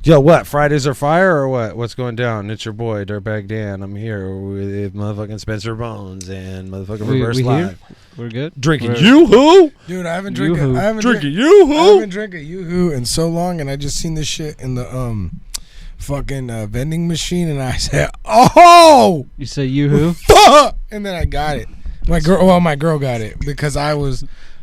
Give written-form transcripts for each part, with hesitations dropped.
Yo, what? Fridays are fire or what? What's going down? It's your boy, Dirtbag Dan. I'm here with motherfucking Spencer Bones and motherfucking Reverse Live. We're good. Drinking Yoo-Hoo? Dude, I haven't drank Yoo-Hoo. I haven't drank a Yoo-Hoo in so long, and I just seen this shit in the fucking vending machine, and I said, "Oh!" You say Yoo-Hoo? And then I got it. My girl got it because I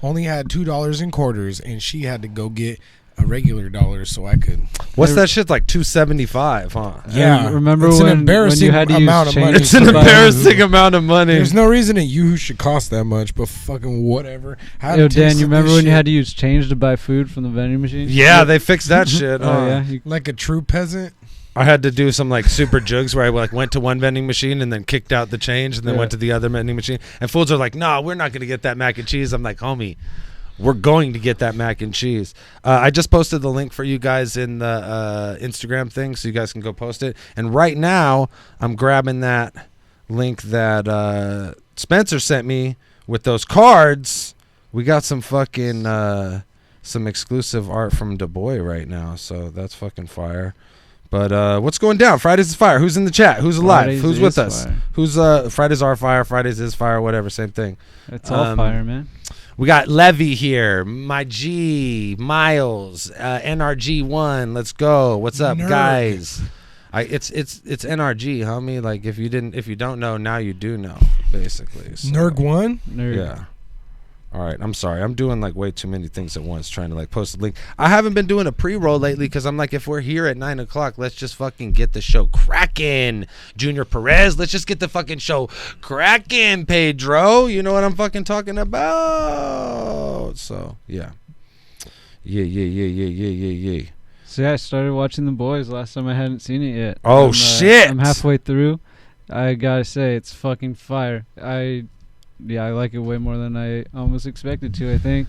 only had $2 in quarters, and she had to go get a regular dollar so I could. What's that shit like? $2.75, huh? Yeah. Remember it's when, an embarrassing when you had to amount of money? It's an embarrassing amount of money. There's no reason a Yoo-Hoo should cost that much, but fucking whatever. Yo, Dan, you remember when you had to use change to buy food from the vending machine? Yeah, they fixed that shit. Oh yeah, like a true peasant. I had to do some like super jugs where I like went to one vending machine and then kicked out the change and then went to the other vending machine. And fools are like, "No, we're not going to get that mac and cheese." I'm like, "Homie, we're going to get that mac and cheese." I just posted the link for you guys in the Instagram thing, so you guys can go post it. And right now, I'm grabbing that link that Spencer sent me with those cards. We got some fucking some exclusive art from Du Bois right now, so that's fucking fire. But what's going down? Fridays is fire. Who's in the chat? Who's alive? Fridays Who's with us? Fire. Who's Fridays are fire. Fridays is fire. Whatever, same thing. It's all fire, man. We got Levy here, my G, Miles, NRG1. Let's go. What's up, guys? It's NRG, homie. Like if you don't know, now you do know, basically. So. Nerg1? Nerd. Yeah. All right, I'm sorry. I'm doing like way too many things at once, trying to like post a link. I haven't been doing a pre-roll lately because I'm like, if we're here at 9 o'clock, let's just fucking get the show cracking. Junior Perez, let's just get the fucking show cracking, Pedro. You know what I'm fucking talking about. So, yeah. Yeah. So, yeah, I started watching The Boys last time. I hadn't seen it yet. Oh, shit. I'm halfway through. I gotta say, it's fucking fire. Yeah, I like it way more than I almost expected to, I think.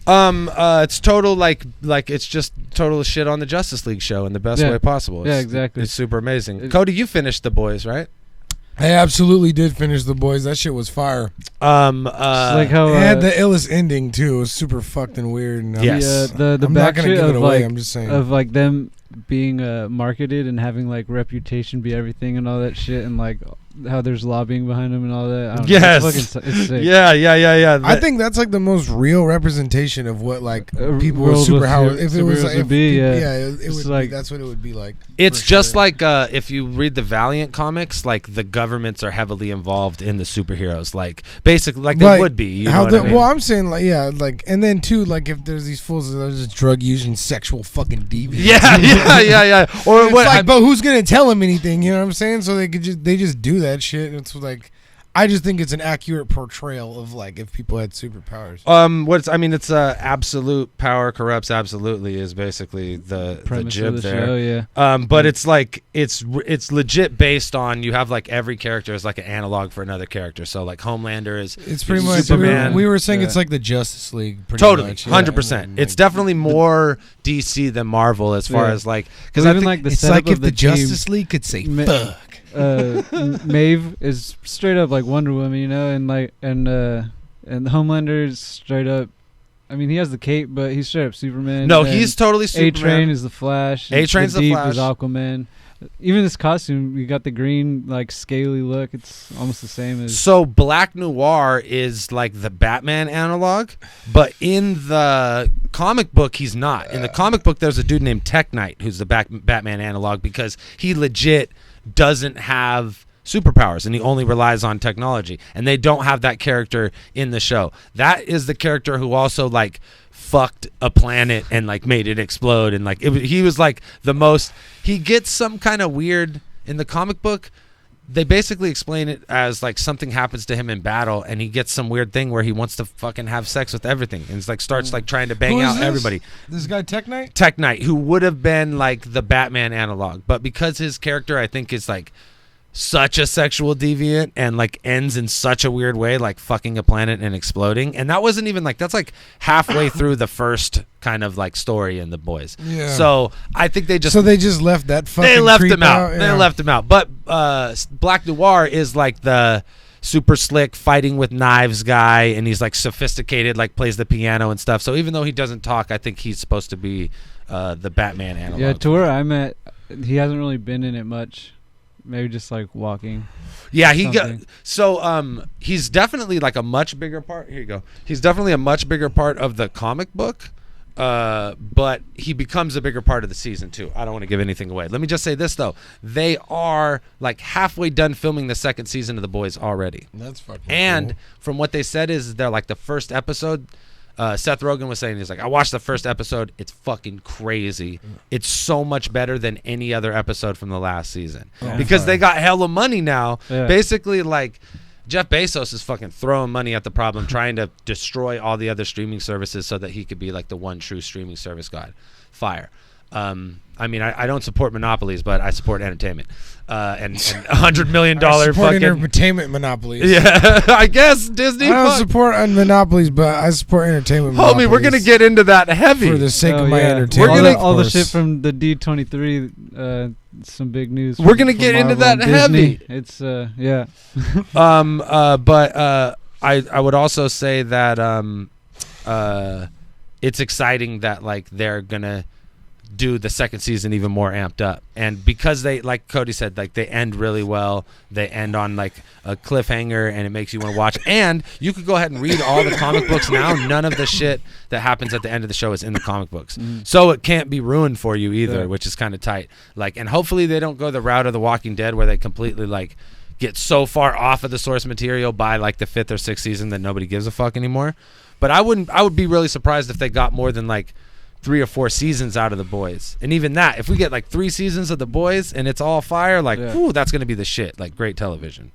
It's total like it's just total shit on the Justice League show in the best way possible. Yeah, exactly. It's super amazing. Cody, you finished The Boys, right? I absolutely did finish The Boys. That shit was fire. Like how it had the illest ending too. It was super fucked and weird. And yes. The I'm not gonna give it away. Like, I'm just saying of like them being marketed and having like reputation be everything and all that shit, and like how there's lobbying behind them and all that. I don't know. It's sick. Yeah. I think that's like the most real representation of what like people with superpowers. If it was like, it would like that's what it would be like. It's just like if you read the Valiant comics, like the governments are heavily involved in the superheroes, like basically like they would be. You know what I mean? Well, I'm saying like like, and then too like if there's these fools that are just drug using sexual fucking deviants. Yeah. Or it's what? Like, but who's gonna tell them anything? You know what I'm saying? So they just do that shit. It's like, I just think it's an accurate portrayal of like if people had superpowers. It's absolute power corrupts absolutely is basically the jib of the there. Show, yeah. But it's like it's legit based on you have like every character is like an analog for another character. So like Homelander is it's pretty much Superman. We were saying it's like the Justice League. Totally, much, 100%. It's definitely more DC than Marvel as far as like because I think like the it's setup like if of the Justice League could say fuck. Maeve is straight up like Wonder Woman, you know, and Homelander is straight up. I mean, he has the cape, but he's straight up Superman. No, he's totally Superman. A-Train is the Flash. A-Train's the Flash. Is Aquaman. Even this costume, you got the green, like scaly look. It's almost the same as. So Black Noir is like the Batman analog, but in the comic book, he's not. In the comic book, there's a dude named Tech Knight who's the Batman analog because he legit doesn't have superpowers and he only relies on technology, and they don't have that character in the show. That is the character who also like fucked a planet and like made it explode, and like he was like the most. He gets some kind of weird in the comic book. They basically explain it as like something happens to him in battle, and he gets some weird thing where he wants to fucking have sex with everything, and it's like starts like trying to bang out everybody. This guy Tech Knight? Tech Knight, who would have been like the Batman analog, but because his character I think is like such a sexual deviant and like ends in such a weird way, like fucking a planet and exploding. And that wasn't even like, that's like halfway through the first kind of like story in The Boys. Yeah. So I think they just left that fucking They left creep him out. Yeah. They left him out. But Black Noir is like the super slick fighting with knives guy, and he's like sophisticated, like plays the piano and stuff. So even though he doesn't talk, I think he's supposed to be the Batman analog. Yeah, to where I'm at, he hasn't really been in it much. Maybe just like walking. Yeah, he's definitely like a much bigger part. Here you go. He's definitely a much bigger part of the comic book. But he becomes a bigger part of the season too. I don't want to give anything away. Let me just say this though: they are like halfway done filming the second season of The Boys already. That's fucking And cool. from what they said is they're like the first episode. Seth Rogen was saying, he's like, I watched the first episode. It's fucking crazy. It's so much better than any other episode from the last season because they got hella money now. Yeah. Basically, like Jeff Bezos is fucking throwing money at the problem, trying to destroy all the other streaming services so that he could be like the one true streaming service god. Fire. I mean, I don't support monopolies, but I support entertainment. And $100 million support fucking entertainment monopolies. Yeah, I guess Disney. I don't support monopolies, but I support entertainment monopolies. Homie, we're gonna get into that heavy for the sake of Oh, my yeah. entertainment. We're gonna- all the shit from the D23. Some big news. We're gonna get into that heavy. It's yeah. But I would also say that it's exciting that like they're gonna do the second season even more amped up, and because they, like Cody said, like they end really well. They end on like a cliffhanger, and it makes you want to watch. And you could go ahead and read all the comic books now. None of the shit that happens at the end of the show is in the comic books, so it can't be ruined for you either, which is kind of tight. Like, and hopefully they don't go the route of The Walking Dead where they completely like get so far off of the source material by like the 5th or 6th season that nobody gives a fuck anymore. But I would be really surprised if they got more than like 3 or 4 seasons out of The Boys. And even that, if we get like 3 seasons of The Boys and it's all fire, like, whew, that's going to be the shit. Like, great television.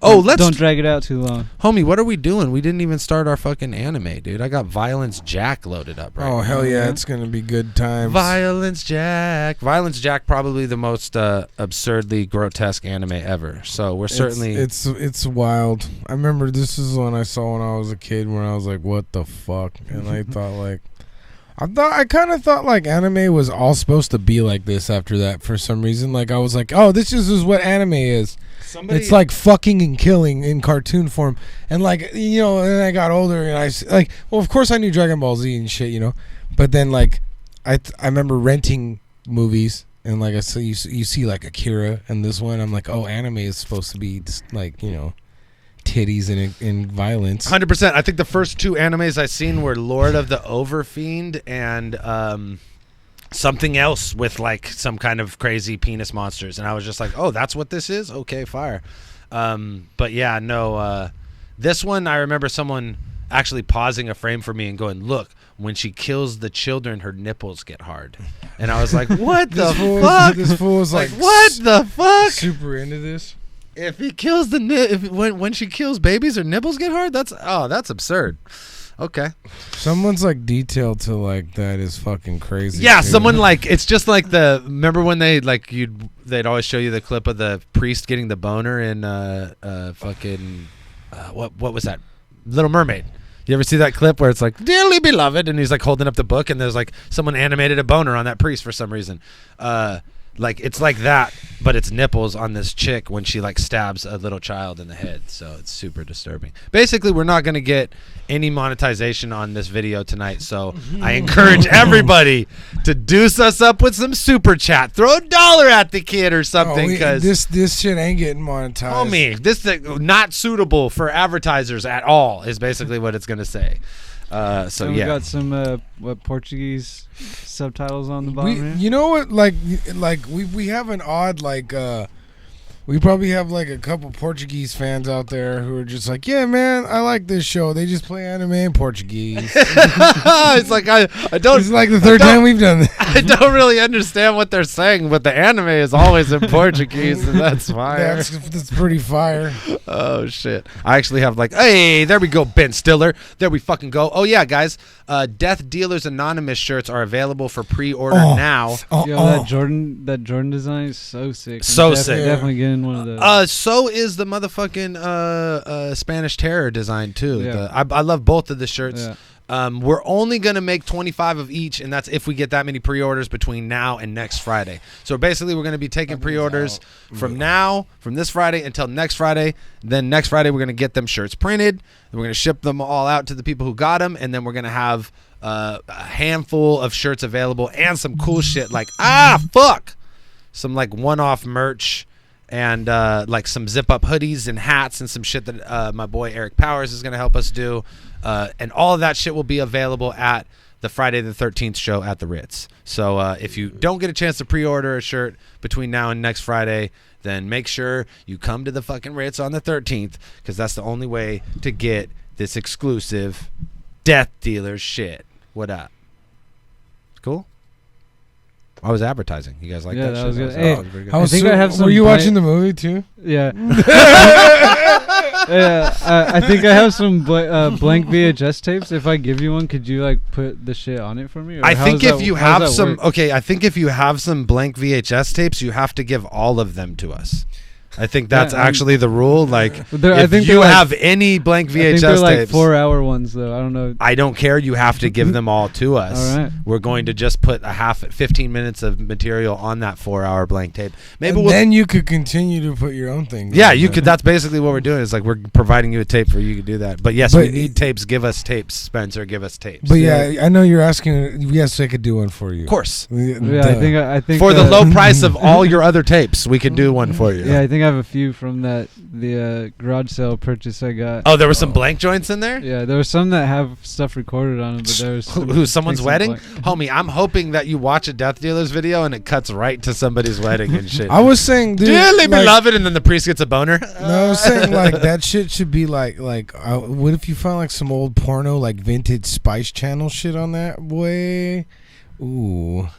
Oh, don't drag it out too long. Homie, what are we doing? We didn't even start our fucking anime, dude. I got Violence Jack loaded up right now. Oh, hell yeah. It's going to be good times. Violence Jack. Violence Jack, probably the most absurdly grotesque anime ever. So we're certainly... It's wild. I remember this is one I saw when I was a kid when I was like, what the fuck? And I thought like... I kind of thought like anime was all supposed to be like this after that for some reason. Like I was like, oh, this is what anime is. It's like fucking and killing in cartoon form. And like, you know, and I got older and I like, well, of course I knew Dragon Ball Z and shit, you know. But then like, I remember renting movies and like I saw you see like Akira and this one. I'm like, oh, anime is supposed to be just like, you know, titties and violence. 100%. I think the first 2 animes I seen were Lord of the Overfiend and something else with like some kind of crazy penis monsters, and I was just like, oh, that's what this is? Okay, fire. But yeah, no, this one I remember someone actually pausing a frame for me and going, look, when she kills the children, her nipples get hard. And I was like, what the fuck? This fool is like what the fuck? super into this. If he kills when she kills babies, her nipples get hard? That's absurd. Okay. Someone's like detailed to like that is fucking crazy. Yeah, dude. someone like it's just like remember when they'd always show you the clip of the priest getting the boner in what was that? Little Mermaid. You ever see that clip where it's like, dearly beloved, and he's like holding up the book and there's like someone animated a boner on that priest for some reason. Like it's like that, but it's nipples on this chick when she like stabs a little child in the head. So it's super disturbing. Basically, we're not going to get any monetization on this video tonight. So I encourage everybody to deuce us up with some super chat. Throw $1 at the kid or something, because this shit ain't getting monetized. homie, this is not suitable for advertisers at all. Is basically what it's going to say. So we yeah, got some Portuguese subtitles on the bottom here. You know what? Like we have an odd like we probably have like a couple Portuguese fans out there who are just like, yeah, man, I like this show. They just play anime in Portuguese. it's like I don't. It's like the third time we've done that. I don't really understand what they're saying, but the anime is always in Portuguese, and that's fire. That's pretty fire. Oh shit! I actually have like, hey, there we go, Ben Stiller. There we fucking go. Oh yeah, guys, Death Dealers Anonymous shirts are available for pre-order now. That Jordan design is so sick. So sick. Definitely getting one of those. So is the motherfucking Spanish Terror design too. Yeah. I love both of the shirts. Yeah. We're only going to make 25 of each, and that's if we get that many pre-orders between now and next Friday. So basically, we're going to be taking pre-orders from this Friday until next Friday. Then next Friday, we're going to get them shirts printed. And we're going to ship them all out to the people who got them, and then we're going to have a handful of shirts available and some cool shit like, some like one-off merch and like some zip-up hoodies and hats and some shit that my boy Eric Powers is going to help us do. And all of that shit will be available at the Friday the 13th show at the Ritz. So if you don't get a chance to pre-order a shirt between now and next Friday, then make sure you come to the fucking Ritz on the 13th, because that's the only way to get this exclusive Death Dealers shit. What up? Cool? I was advertising. You guys like that shit? That was good. That Hey, was pretty good. I think I have some. Were you watching the movie too? Yeah. I think I have some blank VHS tapes. If I give you one, could you like put the shit on it for me? Or I think if you have some, work? I think if you have some blank VHS tapes, you have to give all of them to us. I think that's actually the rule. Like, if you have any blank VHS I think they're like tapes, 4-hour ones though. I don't know. I don't care. You have to give them all to us. All right. We're going to just put 15 minutes of material on that 4-hour blank tape. Maybe then you could continue to put your own thing. Yeah, you could. That's basically what we're doing. Is like we're providing you a tape for you to do that. But yes, we need tapes. Give us tapes, Spencer. Give us tapes. But yeah, I know you're asking. Yes, I could do one for you. Of course. Yeah, I think for the low price of all your other tapes, we could do one for you. Yeah, I think I have a few from the garage sale purchase I got. Oh, there were some blank joints in there? Yeah, there were some that have stuff recorded on them, but there was who's someone's wedding? Homie, I'm hoping that you watch a Death Dealers video and it cuts right to somebody's wedding and shit. I was saying, dude, dearly beloved, and then the priest gets a boner. No, I was saying like that shit should be like what if you found like some old porno, like vintage Spice Channel shit on that boy? Ooh.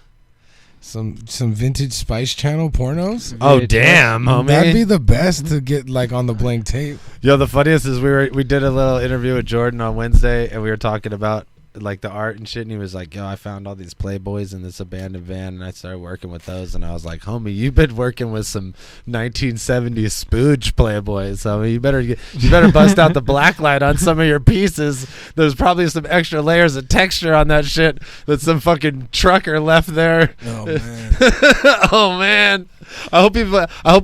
Some vintage Spice Channel pornos. Oh damn, homie! That'd be the best to get like on the blank tape. Yo, the funniest is we did a little interview with Jordan on Wednesday, and we were talking about like the art and shit, and he was like, yo, I found all these Playboys in this abandoned van, and I started working with those, and I was like, homie, you've been working with some 1970s spooge Playboys, so you better bust out the black light on some of your pieces. There's probably some extra layers of texture on that shit that some fucking trucker left there. Oh man. Oh man. I hope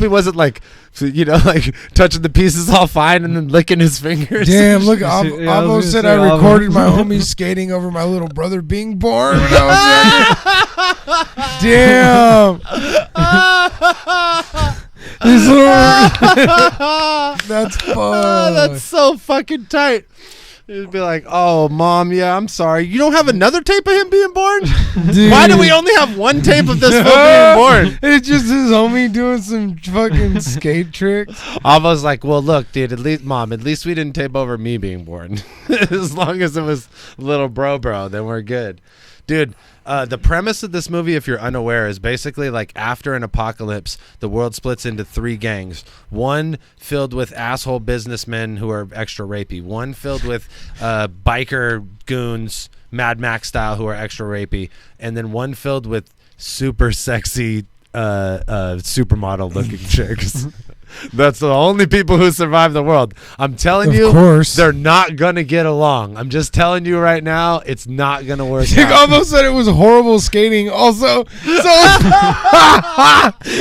he wasn't like, like touching the pieces all fine and then licking his fingers. Damn, look, Avo said I recorded my homies skating over my little brother being born when I was younger. Damn. That's fun. That's so fucking tight. He'd be like, oh, Mom, yeah, I'm sorry. You don't have another tape of him being born? Dude. Why do we only have one tape of this fool being born? It's just his homie doing some fucking skate tricks. I was like, well, look, dude, at least we didn't tape over me being born. As long as it was little bro, then we're good. Dude, the premise of this movie, if you're unaware, is basically like after an apocalypse, the world splits into 3 gangs. One filled with asshole businessmen who are extra rapey. One filled with biker goons, Mad Max style, who are extra rapey. And then one filled with super sexy supermodel looking chicks. That's the only people who survive the world. I'm telling you, they're not going to get along. I'm just telling you right now, it's not going to work out. Almost said it was horrible skating also. So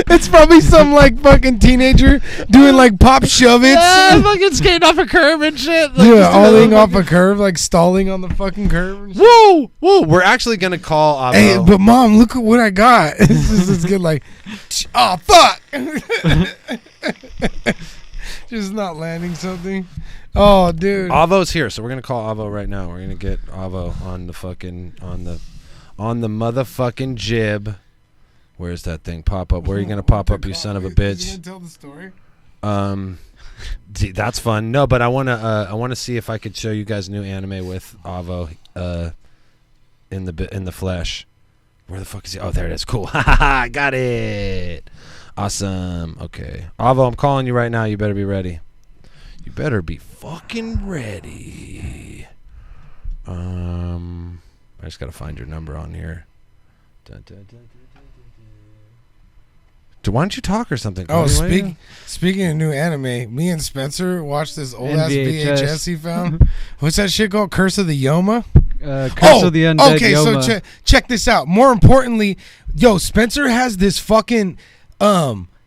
it's probably some like fucking teenager doing like pop shove-its. Yeah, fucking skating off a curb and shit. Like, yeah, alling off a curve, like stalling on the fucking curve. Whoa, we're actually going to call Avo. Hey, but Mom, look at what I got. It's good like, oh, fuck. Just not landing something. Oh, dude. Avo's here, so we're gonna call Avo right now. We're gonna get Avo on the fucking on the motherfucking jib. Where's that thing pop up? Where are you gonna pop up, you son of a bitch? You gonna tell the story? That's fun. No, but I wanna see if I could show you guys new anime with Avo in the flesh. Where the fuck is he? Oh, there it is. Cool. I got it. Awesome. Okay. Avo, I'm calling you right now. You better be ready. You better be fucking ready. I just got to find your number on here. Why don't you talk or something? Oh, speaking of new anime, me and Spencer watched this old-ass VHS he found. What's that shit called? Curse of the Yoma? Curse of the Undead okay, Yoma. so check this out. More importantly, yo, Spencer has this fucking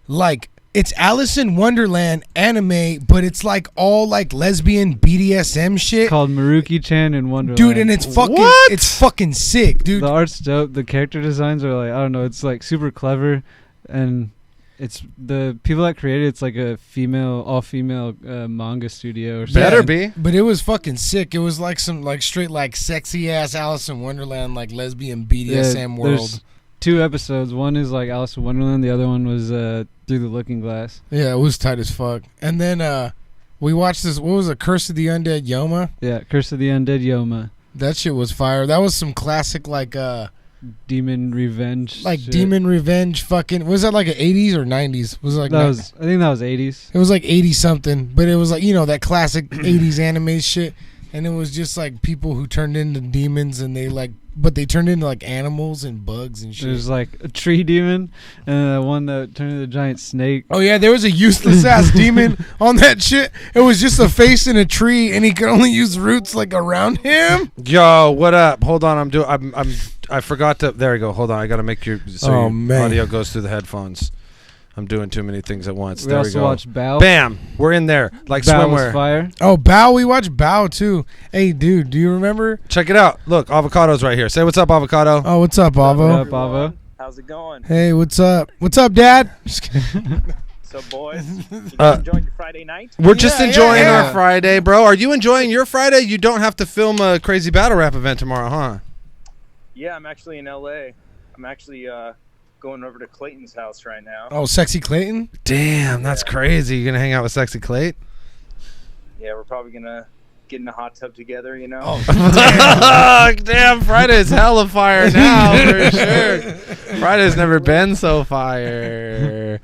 like it's Alice in Wonderland anime, but it's like all like lesbian BDSM shit. Called Maruki-chan in Wonderland. Dude, and it's fucking sick, dude. The art's dope. The character designs are like, I don't know, it's like super clever, and it's the people that created it's like a all female manga studio or something. Better be. But it was fucking sick. It was like some like straight like sexy ass Alice in Wonderland like lesbian BDSM world. There's 2 episodes. One is like Alice in Wonderland. The other one was Through the Looking Glass. Yeah, it was tight as fuck. And then we watched this. What was it? Curse of the Undead Yoma. Yeah, Curse of the Undead Yoma. That shit was fire. That was some classic like demon revenge. like shit. demon revenge. Fucking was that like an 80s or 90s? Was it like I think that was 80s. It was like 80 something, but it was like that classic 80s anime shit. And it was just like people who turned into demons, and they turned into like animals and bugs and shit. There's like a tree demon and one that turned into a giant snake. Oh yeah, there was a useless ass demon on that shit. It was just a face in a tree, and he could only use roots like around him. Yo, what up? Hold on, I forgot to. There we go. Hold on, I gotta make your man. audio goes through the headphones. I'm doing too many things at once. We there also we go. watched Bao. Bam, we're in there like Bao was swimwear. fire. Oh, Bao, we watched Bao too. Hey, dude, do you remember? Check it out. Look, Avocado's right here. Say what's up, Avocado. Oh, what's up, Avo? What up, Avo? How's it going? Hey, what's up? What's up, Dad? Just kidding. So, boys, you guys enjoying your Friday night? We're just enjoying yeah. our Friday, bro. Are you enjoying your Friday? You don't have to film a crazy battle rap event tomorrow, huh? Yeah, I'm actually in LA. I'm actually going over to Clayton's house right now. Oh, Sexy Clayton? Damn, that's crazy. You gonna hang out with Sexy Clayt? Yeah, we're probably gonna get in the hot tub together, you know? Oh, damn, Friday's hella fire now for sure. Friday's never been so fire.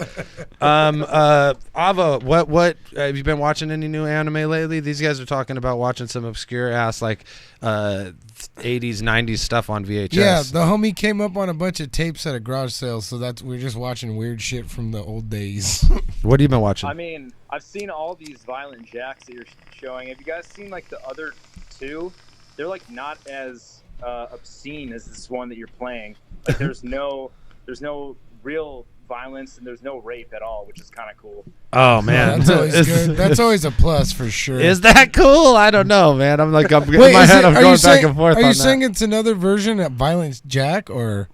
Avo, what have you been watching any new anime lately? These guys are talking about watching some obscure ass like 80s, 90s stuff on VHS. Yeah, the homie came up on a bunch of tapes at a garage sale, so we're just watching weird shit from the old days. What have you been watching? I mean, I've seen all these violent jacks that you're showing. Have you guys seen like the other 2? They're like not as obscene as this one that you're playing. Like there's no real violence and there's no rape at all, which is kind of cool. Oh man, that's always good. That's always a plus for sure. Is that cool? I don't know, man. I'm Wait, in my head. I'm going back and forth. Are you on saying that. it's another version of Violent Jack, or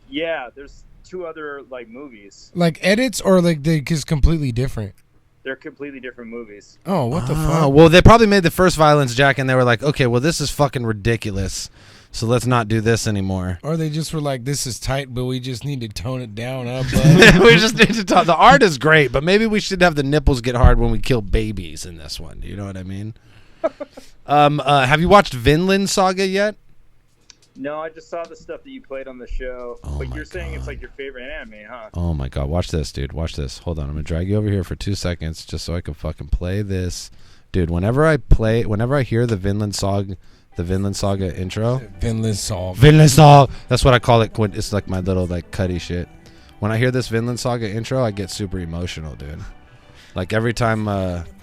Yeah, there's 2 other like movies. like edits, or like they just completely different? They're completely different movies. Oh, what the Oh, fuck? well, they probably made the first Violence Jack, and they were like, okay, well, this is fucking ridiculous, so let's not do this anymore. Or they just were like, this is tight, but we just need to tone it down up. Bud. We just need to talk. The art is great, but maybe we should have the nipples get hard when we kill babies in this one. You know what I mean? Have you watched Vinland Saga yet? No, I just saw the stuff that you played on the show. Oh but my you're saying God. it's like your favorite anime, huh? Oh my god, watch this, dude. Watch this. Hold on, I'm gonna drag you over here for 2 seconds just so I can fucking play this. Dude, whenever I hear the Vinland Saga intro. Vinland Saga. Vinland Saga. That's what I call it. It's like my little like cutty shit. When I hear this Vinland Saga intro, I get super emotional, dude. Like every time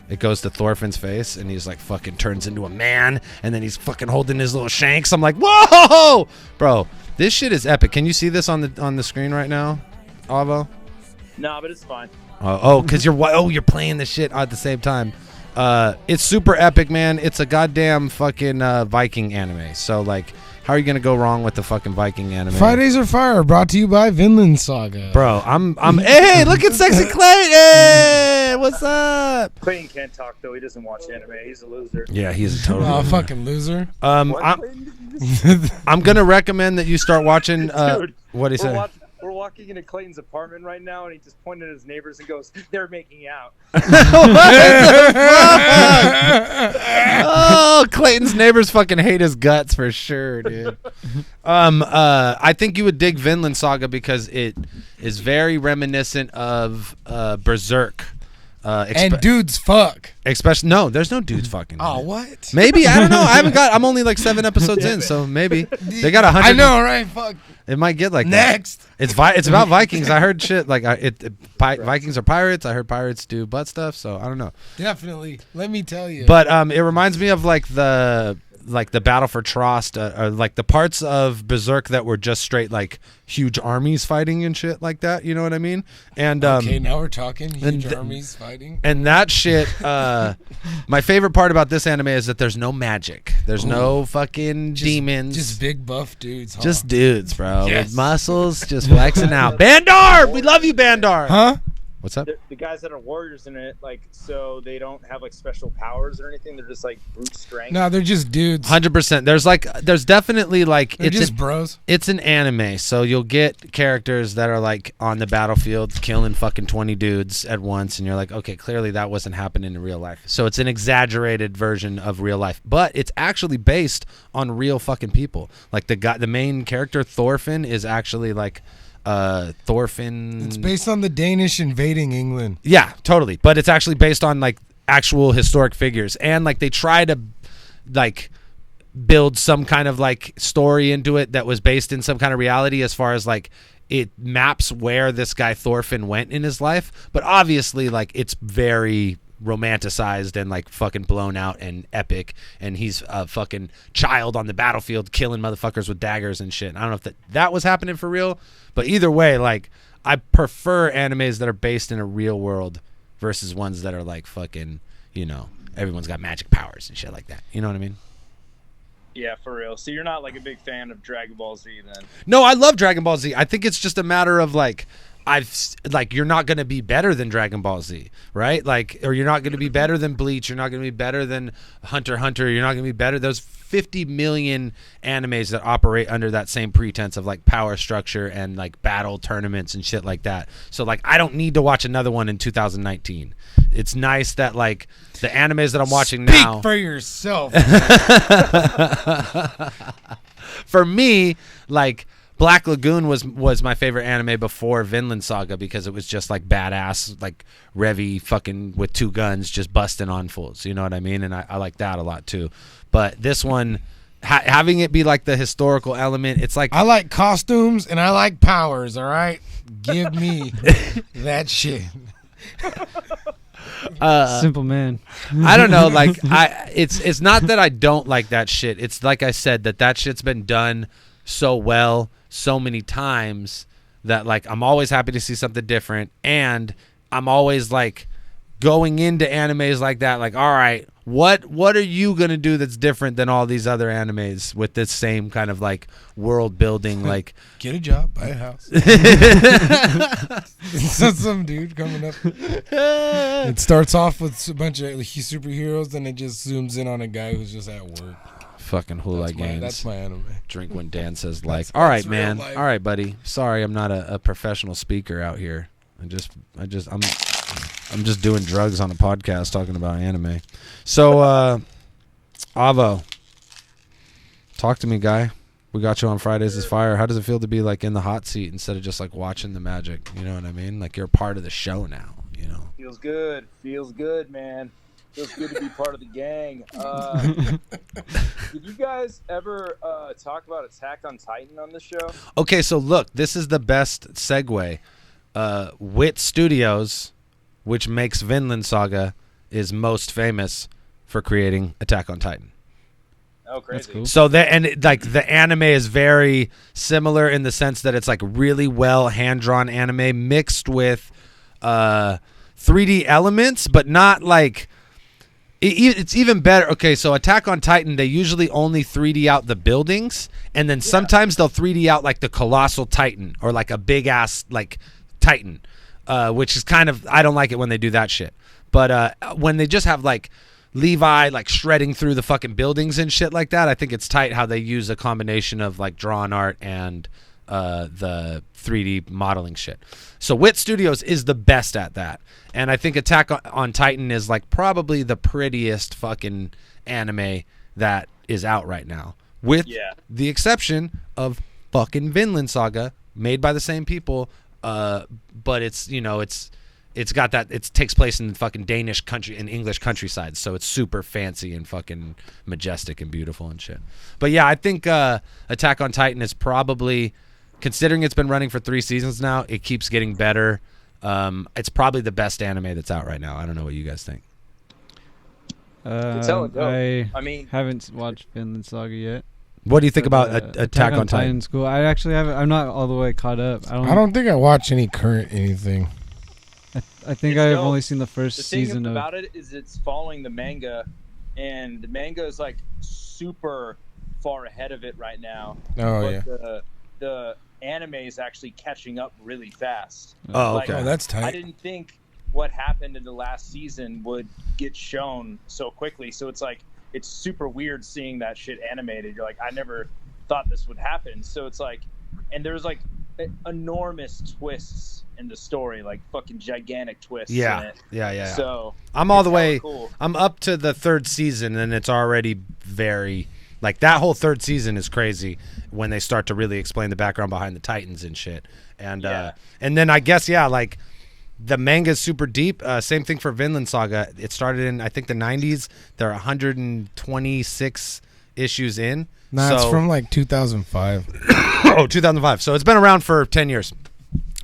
it goes to Thorfinn's face and he's like fucking turns into a man and then he's fucking holding his little shanks. I'm like, whoa, bro, this shit is epic. Can you see this on the screen right now, Avo? No, but it's fine. Because you're playing the shit at the same time. It's super epic, man. It's a goddamn fucking Viking anime. So like, how are you gonna go wrong with the fucking Viking anime? Fridays are Fire, brought to you by Vinland Saga. Bro, I'm hey, look at Sexy Clayton. Hey, what's up? Clayton can't talk though. He doesn't watch anime. He's a loser. Yeah, he's a total Oh, loser. fucking loser. What, Clayton? I'm gonna recommend that you start watching Dude, what do you say? We're walking into Clayton's apartment right now, and he just pointed at his neighbors and goes, "They're making out." What the fuck? Oh, Clayton's neighbors fucking hate his guts for sure, dude. I think you would dig Vinland Saga because it is very reminiscent of Berserk. And dudes fuck. Especially there's no dudes fucking. Oh, what? Maybe, I don't know. I'm only like 7 episodes in, so maybe they got 100. I know, right? Fuck. It might get like Next. that. It's about Vikings. I heard shit like Vikings are pirates. I heard pirates do butt stuff. So I don't know. Definitely. Let me tell you. But it reminds me of like like the Battle for Trost, or like the parts of Berserk that were just straight like huge armies fighting and shit like that. You know what I mean? And Okay, now we're talking huge and armies fighting. and that shit. My favorite part about this anime is that there's no magic. There's no fucking demons. Just big buff dudes. Huh? Just dudes, bro, Yes. with muscles, just flexing out. Bandar, we love you, Bandar. Huh? What's up? The guys that are warriors in it, like, so they don't have like special powers or anything. They're just like brute strength. No, they're just dudes. 100%. There's definitely like They're just bros. It's an anime, so you'll get characters that are like on the battlefield killing fucking 20 dudes at once, and you're like, okay, clearly that wasn't happening in real life. So it's an exaggerated version of real life, but it's actually based on real fucking people. Like the main character Thorfinn is actually like Thorfinn. It's based on the Danish invading England. Yeah, totally. But it's actually based on like actual historic figures, and like they try to like build some kind of like story into it that was based in some kind of reality, as far as like it maps where this guy Thorfinn went in his life. But obviously like it's very romanticized and like fucking blown out and epic, and he's a fucking child on the battlefield killing motherfuckers with daggers and shit. I don't know if that was happening for real, but either way, like I prefer animes that are based in a real world versus ones that are like fucking, you know, everyone's got magic powers and shit like that. You know what I mean? Yeah, for real. So you're not like a big fan of Dragon Ball Z then? No, I love Dragon Ball Z. I think it's just a matter of like you're not going to be better than Dragon Ball Z, right? Like, or you're not going to be better than Bleach. You're not going to be better than Hunter x Hunter. You're not going to be better. There's 50 million animes that operate under that same pretense of like power structure and like battle tournaments and shit like that. So like, I don't need to watch another one in 2019. It's nice that like the animes that I'm watching now. Speak for yourself. For me, like Black Lagoon was my favorite anime before Vinland Saga, because it was just like badass, like Revy fucking with two guns just busting on fools. You know what I mean? And I like that a lot too. But this one, having it be like the historical element, it's like I like costumes and I like powers. All right, give me that shit. Simple man. I don't know, like it's not that I don't like that shit. It's like I said, that shit's been done so well so many times that like I'm always happy to see something different, and I'm always like going into animes like that, like, all right, what are you gonna do that's different than all these other animes with this same kind of like world building? Like, get a job, buy a house. Some dude coming up. It starts off with a bunch of superheroes, then it just zooms in on a guy who's just at work. fucking hooligans. That's my anime. Drink when Dan says like. All right, man. life. All right, buddy. Sorry, I'm not a professional speaker out here. I'm just doing drugs on a podcast talking about anime. So, Avo, talk to me, guy. We got you on Fridays is Fire. How does it feel to be like in the hot seat instead of just like watching the magic? You know what I mean? Like you're a part of the show now. You know. Feels good. Feels good, man. Feels good to be part of the gang. Did you guys ever talk about Attack on Titan on the show? Okay, so look, this is the best segue. Wit Studios, which makes Vinland Saga, is most famous for creating Attack on Titan. Oh, crazy. That's cool. So the anime is very similar in the sense that it's like really well hand-drawn anime mixed with 3D elements, but not like it's even better. Okay, so Attack on Titan, they usually only 3D out the buildings, and then sometimes they'll 3D out like the colossal Titan or like a big ass like Titan, which is kind of, I don't like it when they do that shit. But when they just have like Levi like shredding through the fucking buildings and shit like that, I think it's tight how they use a combination of like drawn art and the 3D modeling shit. So Wit Studios is the best at that, and I think Attack on Titan is like probably the prettiest fucking anime that is out right now, with the exception of fucking Vinland Saga, made by the same people, but it's, you know, it's got that, it takes place in the fucking Danish country and English countryside, so it's super fancy and fucking majestic and beautiful and shit. But yeah, I think Attack on Titan is probably, considering it's been running for 3 seasons now, it keeps getting better. It's probably the best anime that's out right now. I don't know what you guys think. It's hella dope. I mean, haven't watched Vinland Saga yet. What do you think But, about Attack on Titan? School. I actually haven't. I'm not all the way caught up. I don't think I watch any current anything. I think It's I've dope. only seen the first The thing season about it is it's following the manga, and the manga is like super far ahead of it right now. Oh but yeah. the anime is actually catching up really fast. Oh, Like, okay. Oh, that's tight. I didn't think what happened in the last season would get shown so quickly. So it's like it's super weird seeing that shit animated. You're like, I never thought this would happen. So it's like, and there's like enormous twists in the story, like fucking gigantic twists. In it. Yeah. So I'm all it's the way. hella cool. I'm up to the third season, and it's already very like that whole third season is crazy when they start to really explain the background behind the Titans and shit. And and then I guess like the manga is super deep. Same thing for Vinland Saga. It started in I think the 90s. There are 126 issues in. Nah, it's from like 2005. Oh, 2005. So it's been around for 10 years.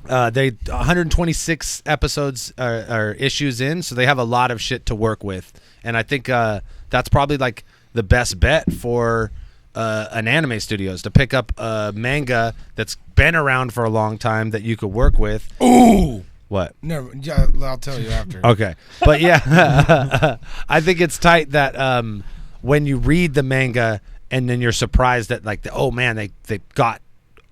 They 126 episodes or issues in, so they have a lot of shit to work with, and I think that's probably like the best bet for an anime studio is to pick up a manga that's been around for a long time that you could work with. Ooh. What? Never. Yeah, I'll tell you after. Okay, but yeah, I think it's tight that when you read the manga and then you're surprised that like oh man they got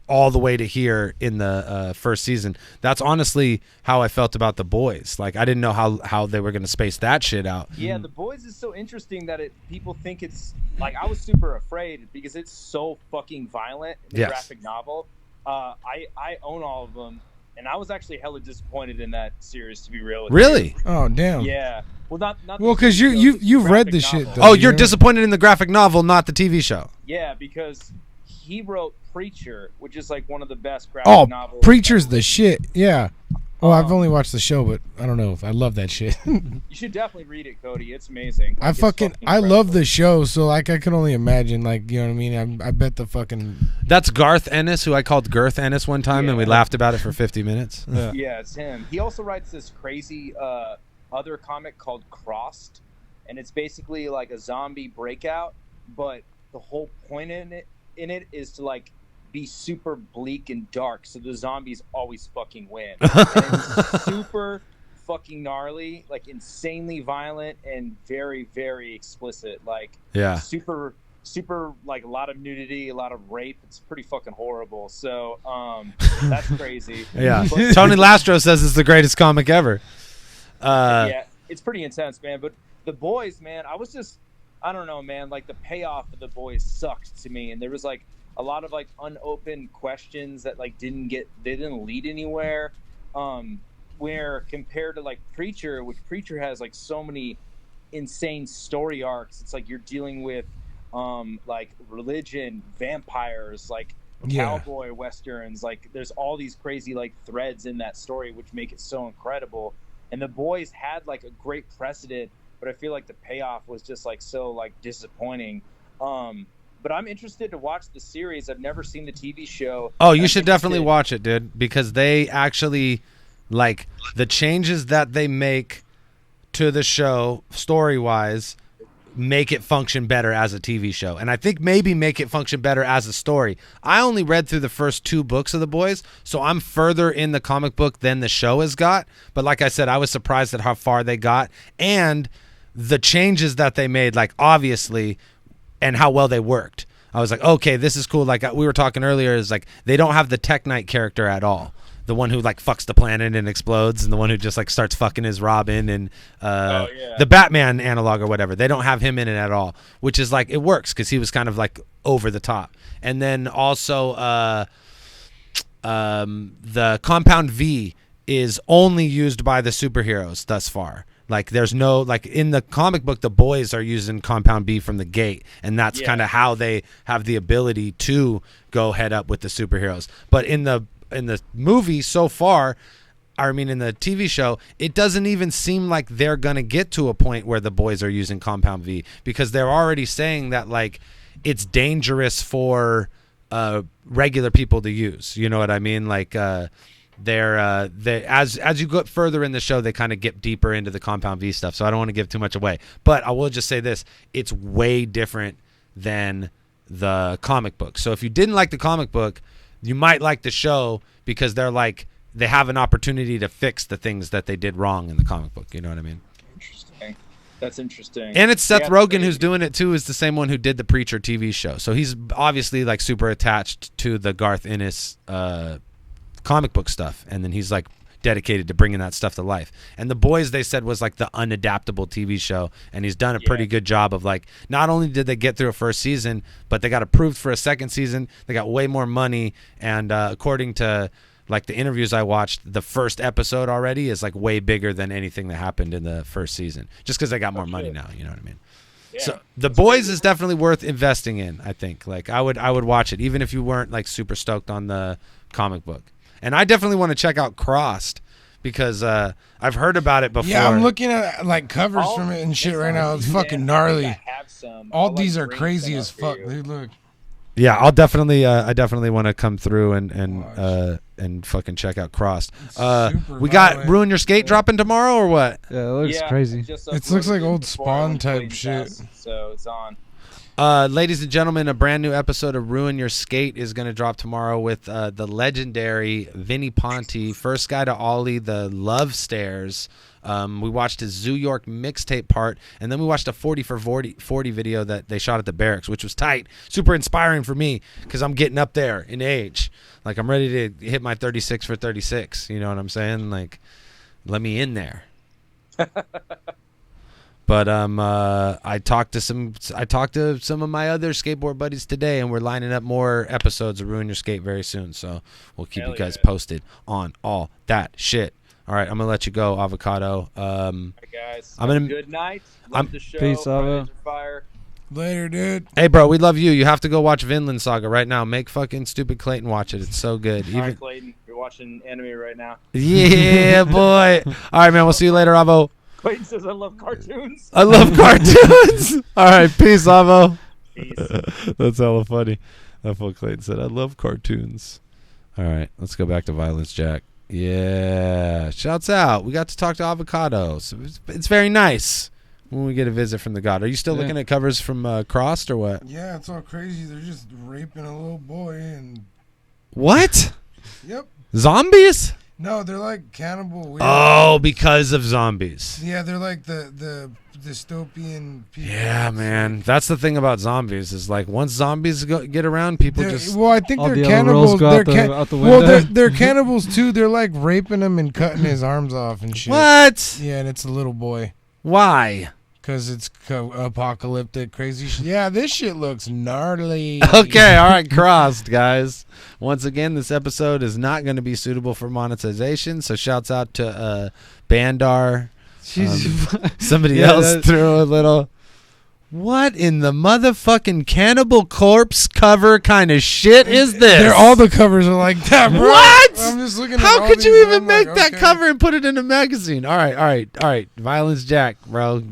all the way to here in the first season. That's honestly how I felt about The Boys. Like I didn't know how they were going to space that shit out. Yeah, The Boys is so interesting that people think it's like I was super afraid because it's so fucking violent in the graphic novel. I own all of them, and I was actually hella disappointed in that series, to be real with you. Really? Oh damn. Yeah. Well, not Well, because you've read the shit. Though, Oh, you're disappointed in the graphic novel, not the TV show. Yeah, because he wrote Preacher, which is like one of the best graphic novels. Preacher's the shit. Yeah. Well, I've only watched the show, but I don't know if I love that shit. You should definitely read it, Cody. It's amazing. I love the show, so like I can only imagine, like, you know what I mean? I bet the fucking That's Garth Ennis, who I called Girth Ennis one time, and we Yeah. laughed about it for 50 minutes. Yeah, it's him. He also writes this crazy other comic called Crossed, and it's basically like a zombie breakout, but the whole point in it is to like be super bleak and dark, so the zombies always fucking win. And it's super fucking gnarly, like insanely violent and very, very explicit. Like super like a lot of nudity, a lot of rape. It's pretty fucking horrible. So that's crazy. Yeah. But- Tony Lastro says it's the greatest comic ever. Yeah, it's pretty intense, man. But The Boys, man, I don't know, man. Like the payoff of The Boys sucked to me, and there was like a lot of like unopened questions that like didn't lead anywhere. Where compared to like Preacher, which Preacher has like so many insane story arcs. It's like you're dealing with like religion, vampires, like cowboy westerns. Like there's all these crazy like threads in that story which make it so incredible. And The Boys had like a great precedent, but I feel like the payoff was just like so like disappointing. But I'm interested to watch the series. I've never seen the TV show. Oh, you should definitely watch it, dude, because they actually like the changes that they make to the show story-wise make it function better as a TV show. And I think maybe make it function better as a story. I only read through the first 2 books of The Boys, so I'm further in the comic book than the show has got. But like I said, I was surprised at how far they got and the changes that they made, like obviously, and how well they worked. I was like, okay, this is cool. Like we were talking earlier, is like they don't have the Tech Knight character at all. The one who like fucks the planet and explodes, and the one who just like starts fucking his Robin and the Batman analog or whatever. They don't have him in it at all, which is like it works because he was kind of like over the top. And then also the Compound V is only used by the superheroes thus far. Like there's no like in the comic book, the boys are using Compound B from the gate, and that's kind of how they have the ability to go head up with the superheroes. But in the movie so far, I mean in the TV show, it doesn't even seem like they're gonna get to a point where the boys are using Compound V, because they're already saying that like it's dangerous for regular people to use. You know what I mean? Like they as you go further in the show, they kind of get deeper into the Compound V stuff. So I don't want to give too much away, but I will just say this: it's way different than the comic book. So if you didn't like the comic book, you might like the show because they have an opportunity to fix the things that they did wrong in the comic book. You know what I mean? Interesting. That's interesting. And it's Seth Yeah, Rogen crazy. who's doing it too. Is the same one who did the Preacher TV show. So he's obviously like super attached to the Garth Ennis comic book stuff, and then he's like dedicated to bringing that stuff to life. And The Boys, they said, was like the unadaptable TV show, and he's done a pretty good job of like, not only did they get through a first season, but they got approved for a second season. They got way more money, and according to like the interviews I watched, the first episode already is like way bigger than anything that happened in the first season, just because they got more money now. You know what I mean? Yeah. So The Boys is definitely worth investing in. I think like I would watch it even if you weren't like super stoked on the comic book. And I definitely want to check out Crossed because I've heard about it before. Yeah, I'm looking at like covers I'll- from it and shit it's right on now. It's Instagram. fucking I gnarly. think I have some. All I'll, like, these are bring crazy some as up for fuck. you. Dude, look. Yeah, I'll definitely I definitely want to come through and fucking check out Crossed. super We got violent. Ruin Your Skate dropping tomorrow or what? Yeah, it looks Yeah, crazy. I just It looks like uploaded old before I Spawn went to type Clayton's shit. house, so it's on. Ladies and gentlemen, a brand new episode of Ruin Your Skate is going to drop tomorrow with the legendary Vinny Ponte, first guy to ollie the Love Stairs. We watched his Zoo York mixtape part, and then we watched a 40 for 40 video that they shot at the barracks, which was tight. Super inspiring for me because I'm getting up there in age. Like, I'm ready to hit my 36 for 36. You know what I'm saying? Like, let me in there. But I talked to some of my other skateboard buddies today, and we're lining up more episodes of Ruin Your Skate very soon. So we'll keep Hell you guys yeah. posted on all that shit. All right, I'm gonna let you go, Avocado. All right, guys. I'm Have a gonna- good night. I'm- Love the show. Peace, Ava. Fridays are fire. Later, dude. Hey, bro, we love you. You have to go watch Vinland Saga right now. Make fucking stupid Clayton watch it. It's so good. All right, Clayton. You're watching anime right now. Yeah, boy. All right, man. We'll see you later, Avo. Clayton says I love cartoons. I love cartoons. All right, peace, Avo. Peace. That's hella funny. That's what Clayton said. I love cartoons. All right, let's go back to Violence Jack. Yeah, shouts out. We got to talk to Avocado. So it's very nice when we get a visit from the god. Are you still Yeah. looking at covers from Crossed or what? Yeah, it's all crazy. They're just raping a little boy and What? yep. Zombies? No, they're like cannibal weird. Oh, because of zombies. Yeah, they're like the dystopian people. Yeah, man. That's the thing about zombies is like once zombies get around, people just Well, I think All they're the other rules cannibals. go They're out the, out the well, window. they're cannibals too. They're like raping him and cutting his arms off and shit. what? Yeah, and it's a little boy. Why? Because it's apocalyptic, crazy shit. Yeah, this shit looks gnarly. Okay, all right, Crossed, guys. Once again, this episode is not going to be suitable for monetization, so shouts out to Bandar. Somebody Yeah, else that- threw a little. What in the motherfucking Cannibal Corpse cover kind of shit is this? They're all the covers are like that, bro. What? I'm just looking at How all could these you and even I'm make like, that okay. cover and put it in a magazine? All right. Violence Jack, bro.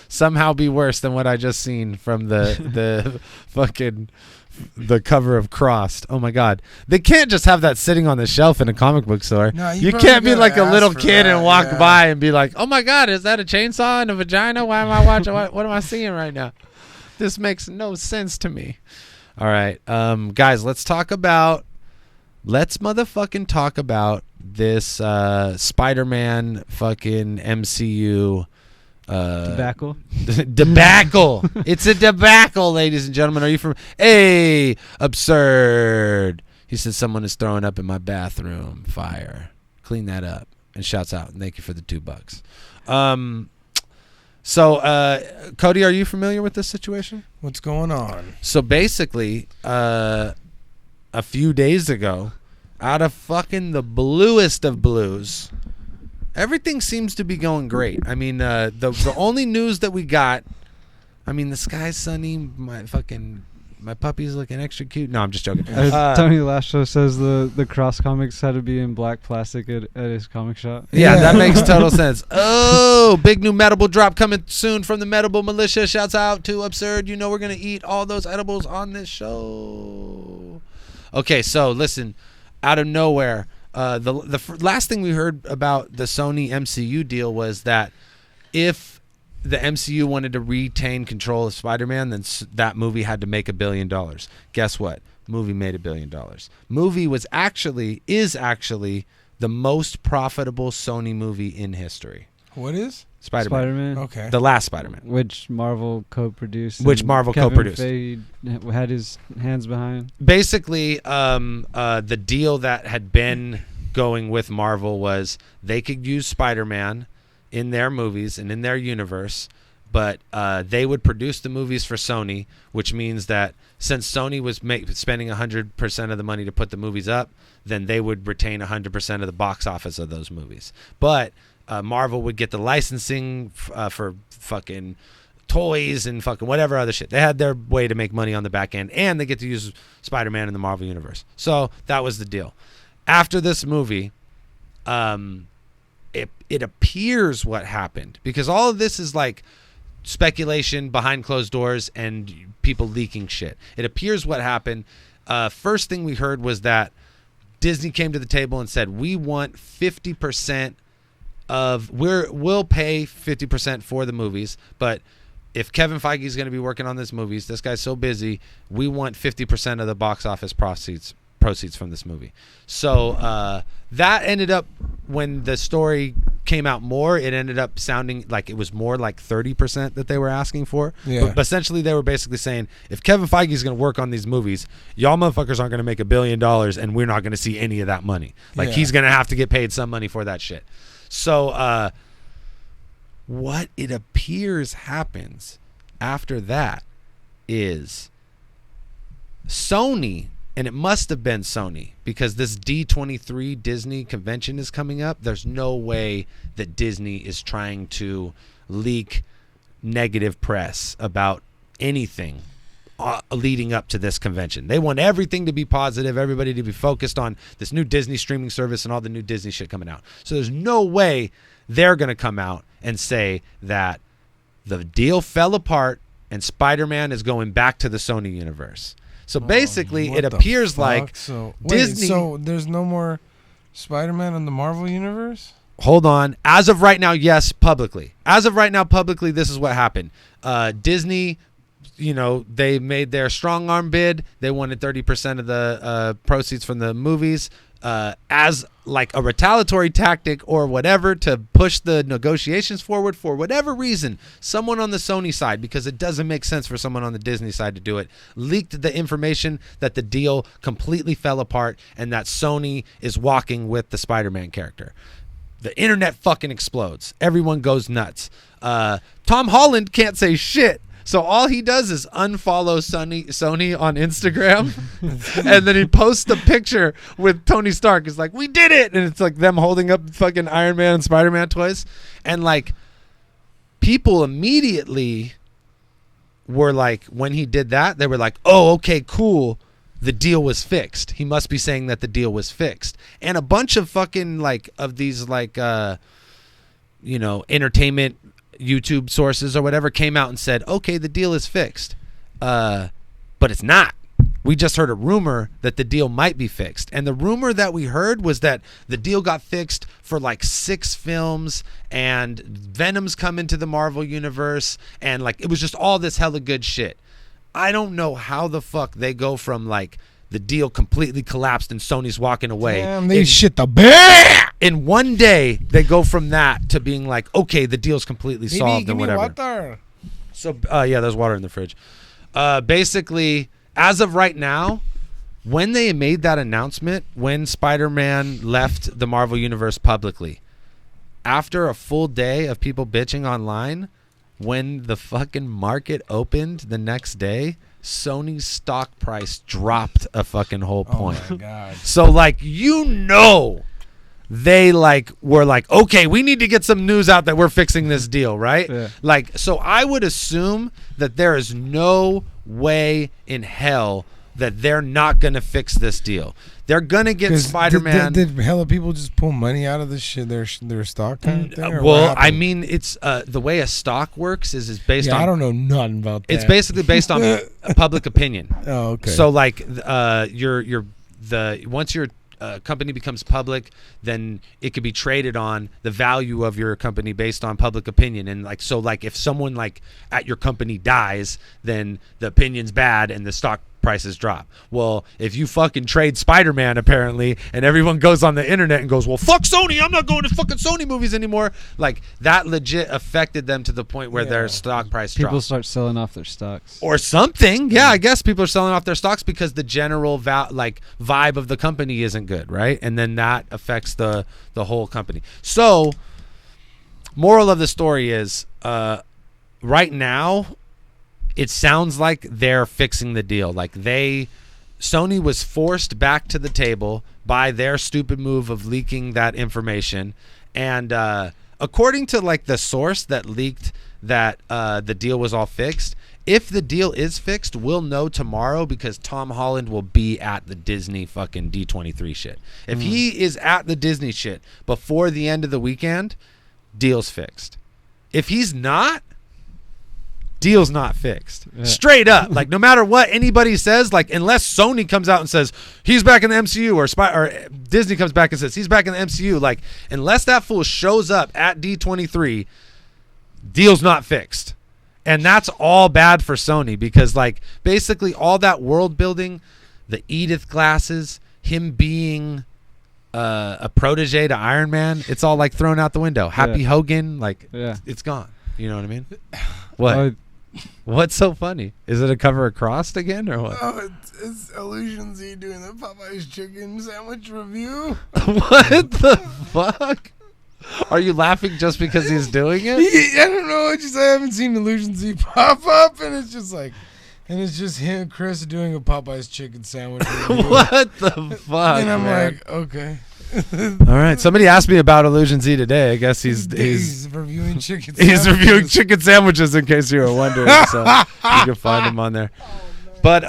Somehow be worse than what I just seen from the fucking the cover of Crossed. Oh my god. They can't just have that sitting on the shelf in a comic book store. No, you probably can't be gotta like a ask little for kid that, and walk yeah. by and be like, "Oh my god, is that a chainsaw and a vagina? Why am I watching what am I seeing right now? This makes no sense to me." All right. Guys, let's motherfucking talk about this Spider-Man fucking MCU Tobacco. debacle. It's a debacle, ladies and gentlemen. Are you from? Hey, absurd. He said someone is throwing up in my bathroom. Fire. Clean that up. And shouts out. And thank you for the $2. So, Cody, are you familiar with this situation? What's going on? So basically, a few days ago, out of fucking the bluest of blues, everything seems to be going great. I mean, the only news that we got, I mean, the sky's sunny. My puppy's looking extra cute. No, I'm just joking. Tony Lasho says the Cross comics had to be in black plastic at his comic shop. Yeah, Yeah. that makes total sense. Oh, big new Medable drop coming soon from the Medable Militia. Shouts out to Absurd. You know we're going to eat all those edibles on this show. Okay, so listen, out of nowhere, last thing we heard about the Sony MCU deal was that if the MCU wanted to retain control of Spider-Man, then that movie had to make $1 billion. Guess what? Movie made $1 billion. Movie is actually the most profitable Sony movie in history. What is? Spider-Man. Okay. The last Spider-Man. Which Marvel co-produced. Which and Marvel Kevin co-produced. Feige had his hands behind. Basically, the deal that had been going with Marvel was they could use Spider-Man in their movies and in their universe, but they would produce the movies for Sony, which means that since Sony was spending 100% of the money to put the movies up, then they would retain 100% of the box office of those movies. But Marvel would get the licensing for fucking toys and fucking whatever other shit. They had their way to make money on the back end, and they get to use Spider-Man in the Marvel Universe. So that was the deal. After this movie, it appears what happened, because all of this is like speculation behind closed doors and people leaking shit. It appears what happened. First thing we heard was that Disney came to the table and said, we want 50% we'll pay 50% for the movies, but if Kevin Feige is going to be working on this movies, this guy's so busy, we want 50% of the box office proceeds from this movie. So that ended up, when the story came out more, it ended up sounding like it was more like 30% that they were asking for. Yeah. But essentially they were basically saying, if Kevin Feige is going to work on these movies, y'all motherfuckers aren't going to make $1 billion and we're not going to see any of that money. Like, he's going to have to get paid some money for that shit. So what it appears happens after that is Sony, and it must have been Sony, because this D23 Disney convention is coming up. There's no way that Disney is trying to leak negative press about anything leading up to this convention. They want everything to be positive, everybody to be focused on this new Disney streaming service and all the new Disney shit coming out. So there's no way they're going to come out and say that the deal fell apart and Spider-Man is going back to the Sony universe. So basically, it appears like Disney... So there's no more Spider-Man in the Marvel universe? Hold on. As of right now, yes, publicly. As of right now, publicly, this is what happened. Disney, they made their strong arm bid. They wanted 30% of the proceeds from the movies as like a retaliatory tactic or whatever to push the negotiations forward. For whatever reason, someone on the Sony side, because it doesn't make sense for someone on the Disney side to do it, leaked the information that the deal completely fell apart and that Sony is walking with the Spider-Man character. The internet fucking explodes. Everyone goes nuts. Tom Holland can't say shit. So all he does is unfollow Sony on Instagram, and then he posts a picture with Tony Stark. It's like, we did it! And it's like them holding up fucking Iron Man and Spider-Man toys. And like, people immediately were like, when he did that, they were like, oh, okay, cool. The deal was fixed. He must be saying that the deal was fixed. And a bunch of fucking like, of these like, entertainment YouTube sources or whatever came out and said, okay, the deal is fixed. But it's not. We just heard a rumor that the deal might be fixed. And the rumor that we heard was that the deal got fixed for like 6 films and Venom's come into the Marvel universe. And like, it was just all this hella good shit. I don't know how the fuck they go from like the deal completely collapsed and Sony's walking away. Damn, they shit the bed. In one day, they go from that to being like, okay, the deal's completely solved and whatever. Water. So, yeah, there's water in the fridge. Basically, as of right now, when they made that announcement, when Spider-Man left the Marvel Universe publicly, after a full day of people bitching online, when the fucking market opened the next day, Sony's stock price dropped a fucking whole point. Oh my God. So like, they like were like, okay, we need to get some news out that we're fixing this deal, right? Yeah. Like, so I would assume that there is no way in hell that they're not gonna fix this deal. They're gonna get Spider-Man. Did hella people just pull money out of this shit, their stock kind of thing? Or Well, what I happened? mean, it's the way a stock works is based on. I don't know nothing about that. It's basically based on public opinion. Oh, okay. So like, once you're company becomes public, then it could be traded on the value of your company based on public opinion. And like, so like if someone like at your company dies, then the opinion's bad and the stock prices drop. Well, if you fucking trade Spider-Man apparently, and everyone goes on the internet and goes, well, fuck Sony, I'm not going to fucking Sony movies anymore. Like that legit affected them to the point where their stock price dropped. People start selling off their stocks. Or something. Yeah, I guess people are selling off their stocks because the general vibe of the company isn't good, right? And then that affects the whole company. So, moral of the story is, right now, it sounds like they're fixing the deal. Like Sony was forced back to the table by their stupid move of leaking that information. And according to like the source that leaked that the deal was all fixed, if the deal is fixed, we'll know tomorrow because Tom Holland will be at the Disney fucking D23 shit. If he is at the Disney shit before the end of the weekend, deal's fixed. If he's not, deal's not fixed. Yeah. Straight up. Like no matter what anybody says, like unless Sony comes out and says he's back in the MCU or Disney comes back and says he's back in the MCU, like unless that fool shows up at D23, deal's not fixed. And that's all bad for Sony because like basically all that world building, the Edith glasses, him being a protege to Iron Man, it's all like thrown out the window. Happy Hogan, like it's gone. You know what I mean? What? What's so funny? Is it a cover of Crossed again or what? Oh, it's Illusion Z doing the Popeye's chicken sandwich review. What the fuck? Are you laughing just because he's doing it? I don't know. I haven't seen Illusion Z pop up, and it's just like, and it's just him, Chris, doing a Popeye's chicken sandwich review. What the fuck? And I'm man? like, okay. All right. Somebody asked me about Illusion Z today. I guess he's reviewing chicken. He's reviewing chicken sandwiches in case you were wondering. So you can find him on there. But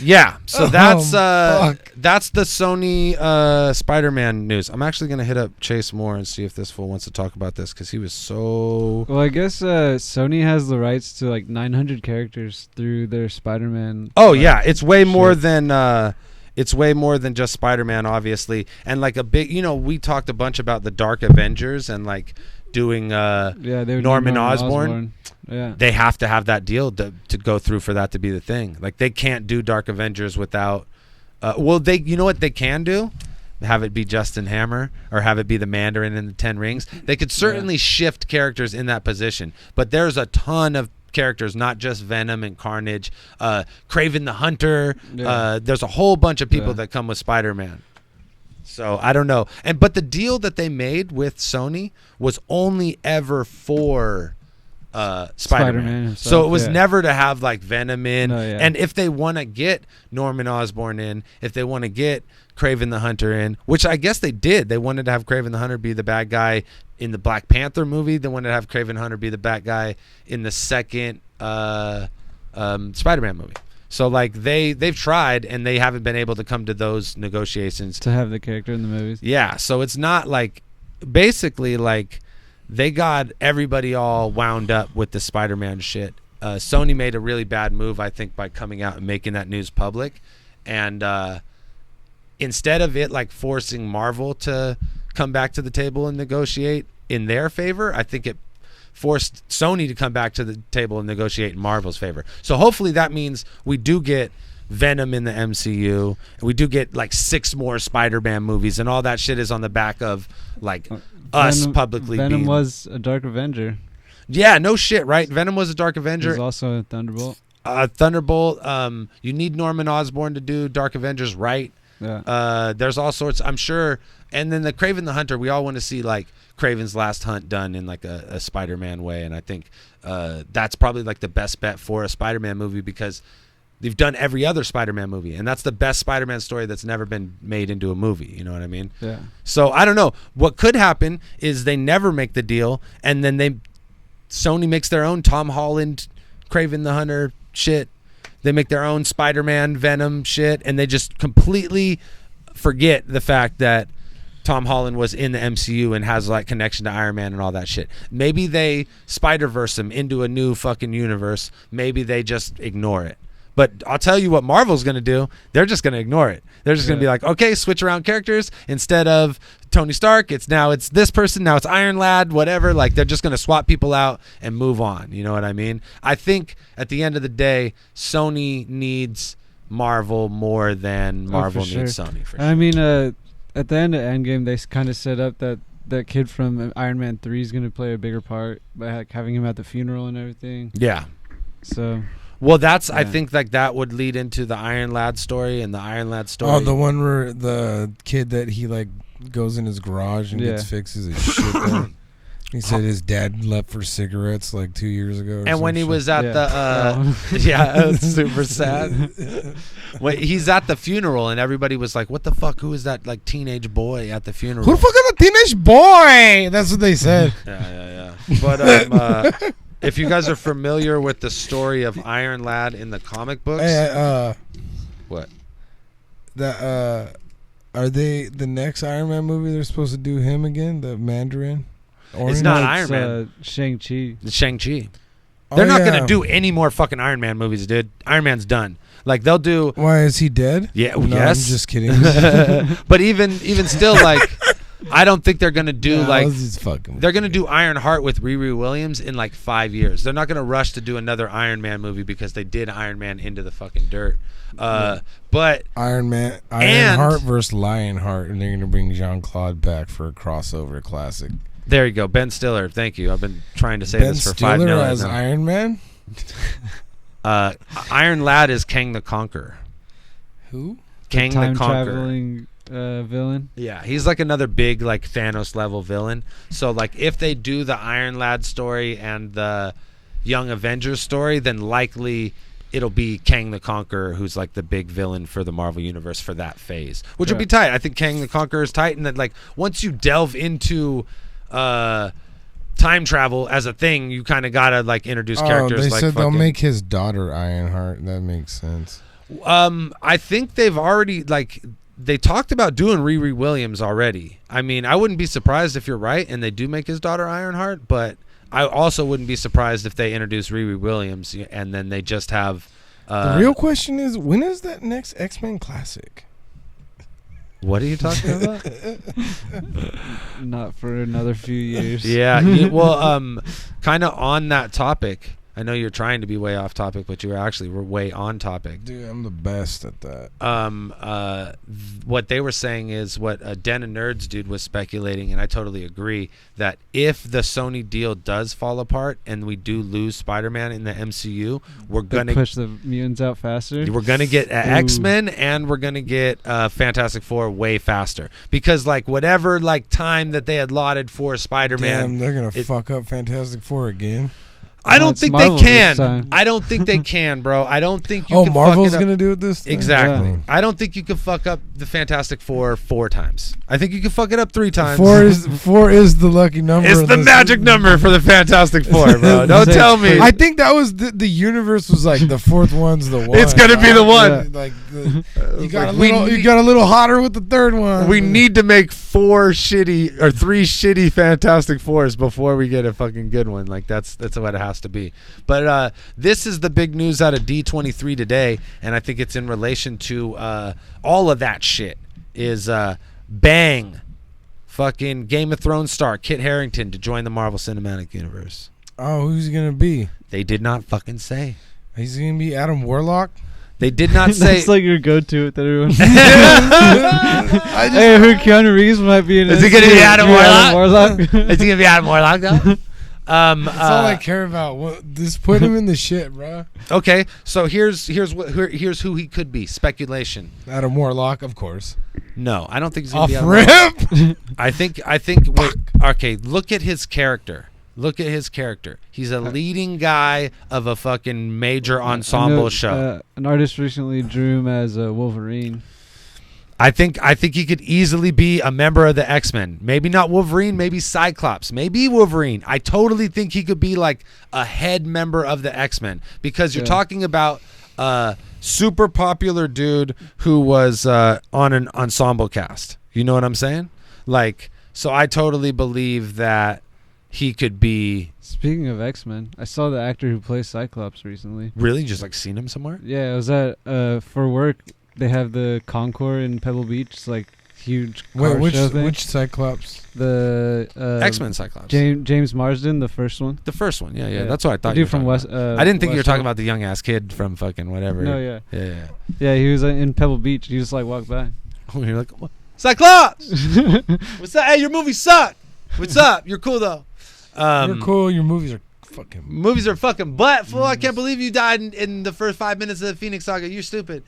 yeah. So that's the Sony Spider-Man news. I'm actually gonna hit up Chase Moore and see if this fool wants to talk about this because he was so. Well, I guess Sony has the rights to like 900 characters through their Spider-Man. Oh yeah, it's way more than. It's way more than just Spider-Man, obviously. And like a big, we talked a bunch about the Dark Avengers and like doing Norman Osborn. Yeah. They have to have that deal to go through for that to be the thing. Like they can't do Dark Avengers without you know what they can do? Have it be Justin Hammer or have it be the Mandarin in the 10 Rings. They could certainly shift characters in that position. But there's a ton of characters, not just Venom and Carnage, Kraven the Hunter. There's a whole bunch of people that come with Spider-Man. So I don't know. But the deal that they made with Sony was only ever for Spider-Man. So it was never to have like Venom in. And if they want to get Norman Osborn in, if they want to get Kraven the Hunter in, which I guess they did. They wanted to have Kraven the Hunter be the bad guy in the Black Panther movie. They wanted to have Kraven Hunter be the bad guy in the second Spider-Man movie. So like they've tried and they haven't been able to come to those negotiations to have the character in the movies. Yeah, so it's not like basically like they got everybody all wound up with the Spider-Man shit. Sony made a really bad move, I think, by coming out and making that news public. And instead of it like forcing Marvel to come back to the table and negotiate in their favor, I think it forced Sony to come back to the table and negotiate in Marvel's favor. So hopefully that means we do get Venom in the MCU, and we do get like 6 more Spider-Man movies, and all that shit is on the back of like us publicly Venom being... was a Dark Avenger. Yeah, no shit, right? Venom was a Dark Avenger. He's also a Thunderbolt. Thunderbolt. You need Norman Osborn to do Dark Avengers, right? Yeah. There's all sorts, I'm sure. And then the Kraven the Hunter, we all want to see like Kraven's Last Hunt done in like a Spider-Man way, and I think that's probably like the best bet for a Spider-Man movie because they've done every other Spider-Man movie, and that's the best Spider-Man story that's never been made into a movie. You know what I mean? Yeah. So I don't know. What could happen is they never make the deal, and then Sony makes their own Tom Holland, Kraven the Hunter shit. They make their own Spider-Man Venom shit, and they just completely forget the fact that Tom Holland was in the MCU and has like connection to Iron Man and all that shit. Maybe they Spider-Verse him into a new fucking universe. Maybe they just ignore it. But I'll tell you what Marvel's going to do. They're just going to ignore it. They're just going to be like, okay, switch around characters. Instead of Tony Stark, it's this person. Now it's Iron Lad, whatever. Like, they're just going to swap people out and move on. You know what I mean? I think at the end of the day, Sony needs Marvel more than Marvel needs Sony. For sure. I mean, at the end of Endgame, they kind of set up that kid from Iron Man 3 is going to play a bigger part by having him at the funeral and everything. Yeah. So... Well, I think like that would lead into the Iron Lad story and the Iron Lad story. Oh, the one where the kid that he like goes in his garage and gets fixes his shit there. He said his dad left for cigarettes like 2 years ago. And when he was at the it's super sad. When he's at the funeral and everybody was like, "What the fuck? Who is that like teenage boy at the funeral? Who the fuck is a teenage boy?" That's what they said. Yeah. But if you guys are familiar with the story of Iron Lad in the comic books, what? Are they the next Iron Man movie? They're supposed to do him again, the Mandarin. It's not Iron Man. Shang-Chi. It's Shang-Chi. They're not gonna do any more fucking Iron Man movies, dude. Iron Man's done. Like they'll do. Why is he dead? Yeah. No, yes. I'm just kidding. But even still, like. I don't think they're gonna do they're gonna do Ironheart with Riri Williams in like 5 years. They're not gonna rush to do another Iron Man movie because they did Iron Man into the fucking dirt. But Ironheart versus Lionheart, and they're gonna bring Jean-Claude back for a crossover classic. There you go, Ben Stiller. Thank you. I've been trying to say this for 5 minutes. Ben Stiller as Iron Man. Iron Lad is Kang the Conqueror. Who? Kang the Conqueror. Time-traveling villain. Yeah, he's like another big like Thanos level villain. So like if they do the Iron Lad story and the Young Avengers story, then likely it'll be Kang the Conqueror who's like the big villain for the Marvel universe for that phase, which would be tight. I think Kang the Conqueror is tight, and that like once you delve into time travel as a thing, you kind of gotta like introduce characters. They like said they'll make his daughter Ironheart. That makes sense. I think they've already like. They talked about doing Riri Williams already. I mean, I wouldn't be surprised if you're right and they do make his daughter Ironheart, but I also wouldn't be surprised if they introduce Riri Williams and then they just have... the real question is, when is that next X-Men classic? What are you talking about? Not for another few years. Yeah, well, kind of on that topic... I know you're trying to be way off topic, but you were way on topic. Dude, I'm the best at that. What they were saying is what Den of Nerds dude was speculating, and I totally agree, that if the Sony deal does fall apart and we do lose Spider-Man in the MCU, we're going to push the mutants out faster. We're going to get X-Men and we're going to get Fantastic Four way faster. Because like whatever like time that they had allotted for Spider-Man. Damn, they're going to fuck up Fantastic Four again. I don't think they can. I don't think they can, bro. I don't think you can Marvel's fuck it up. Gonna do it this time? Exactly. Yeah. I don't think you can fuck up the Fantastic Four 4 times. I think you can fuck it up 3 times. Four is the lucky number. It's the magic number for the Fantastic Four, bro. Don't tell me. I think that was the universe was like the 4th one's the one. It's gonna be the one. Yeah. Like you got a little hotter with the 3rd one. We need to make 3 shitty Fantastic Fours before we get a fucking good one. Like that's what it has to be. But this is the big news out of D23 today, and I think it's in relation to all of that shit. Is bang, fucking Game of Thrones star Kit Harington to join the Marvel Cinematic Universe. Oh, who's he gonna be? They did not fucking say. He's gonna be Adam Warlock. They did not say. That's like your go-to with everyone. Hey, I heard Keanu Reeves might be in. Is he gonna be Adam Warlock? Is he gonna be Adam Warlock though? That's all I care about. Just put him in the shit, bro. Okay, so here's who he could be. Speculation. Adam Warlock, of course. No, I don't think he's gonna be Off rip. I think. Wait, okay, look at his character. Look at his character. He's a leading guy of a fucking major ensemble show. An artist recently drew him as a Wolverine. I think he could easily be a member of the X-Men. Maybe not Wolverine, maybe Cyclops, maybe Wolverine. I totally think he could be like a head member of the X-Men because you're talking about a super popular dude who was on an ensemble cast. You know what I'm saying? Like, so I totally believe that he could be. Speaking of X-Men, I saw the actor who plays Cyclops recently. Really? Just like seen him somewhere? Yeah, it was at for work. They have the Concours in Pebble Beach. It's like huge car show thing. Which Cyclops? The X-Men Cyclops. James Marsden, the first one. The first one. Yeah. Yeah. That's what I thought. The You dude were from talking West. about. I didn't think you were talking Westworld. about the young ass kid from fucking whatever. No, yeah. Yeah. Yeah, he was in Pebble Beach. He just like walked by. Oh, you're like, what? Cyclops. What's up? Hey, your movies suck. What's up? You're cool though. You're cool. Your movies are fucking. Movies are fucking butt, fool. I can't believe you died in the first 5 minutes of the Phoenix Saga. You're stupid.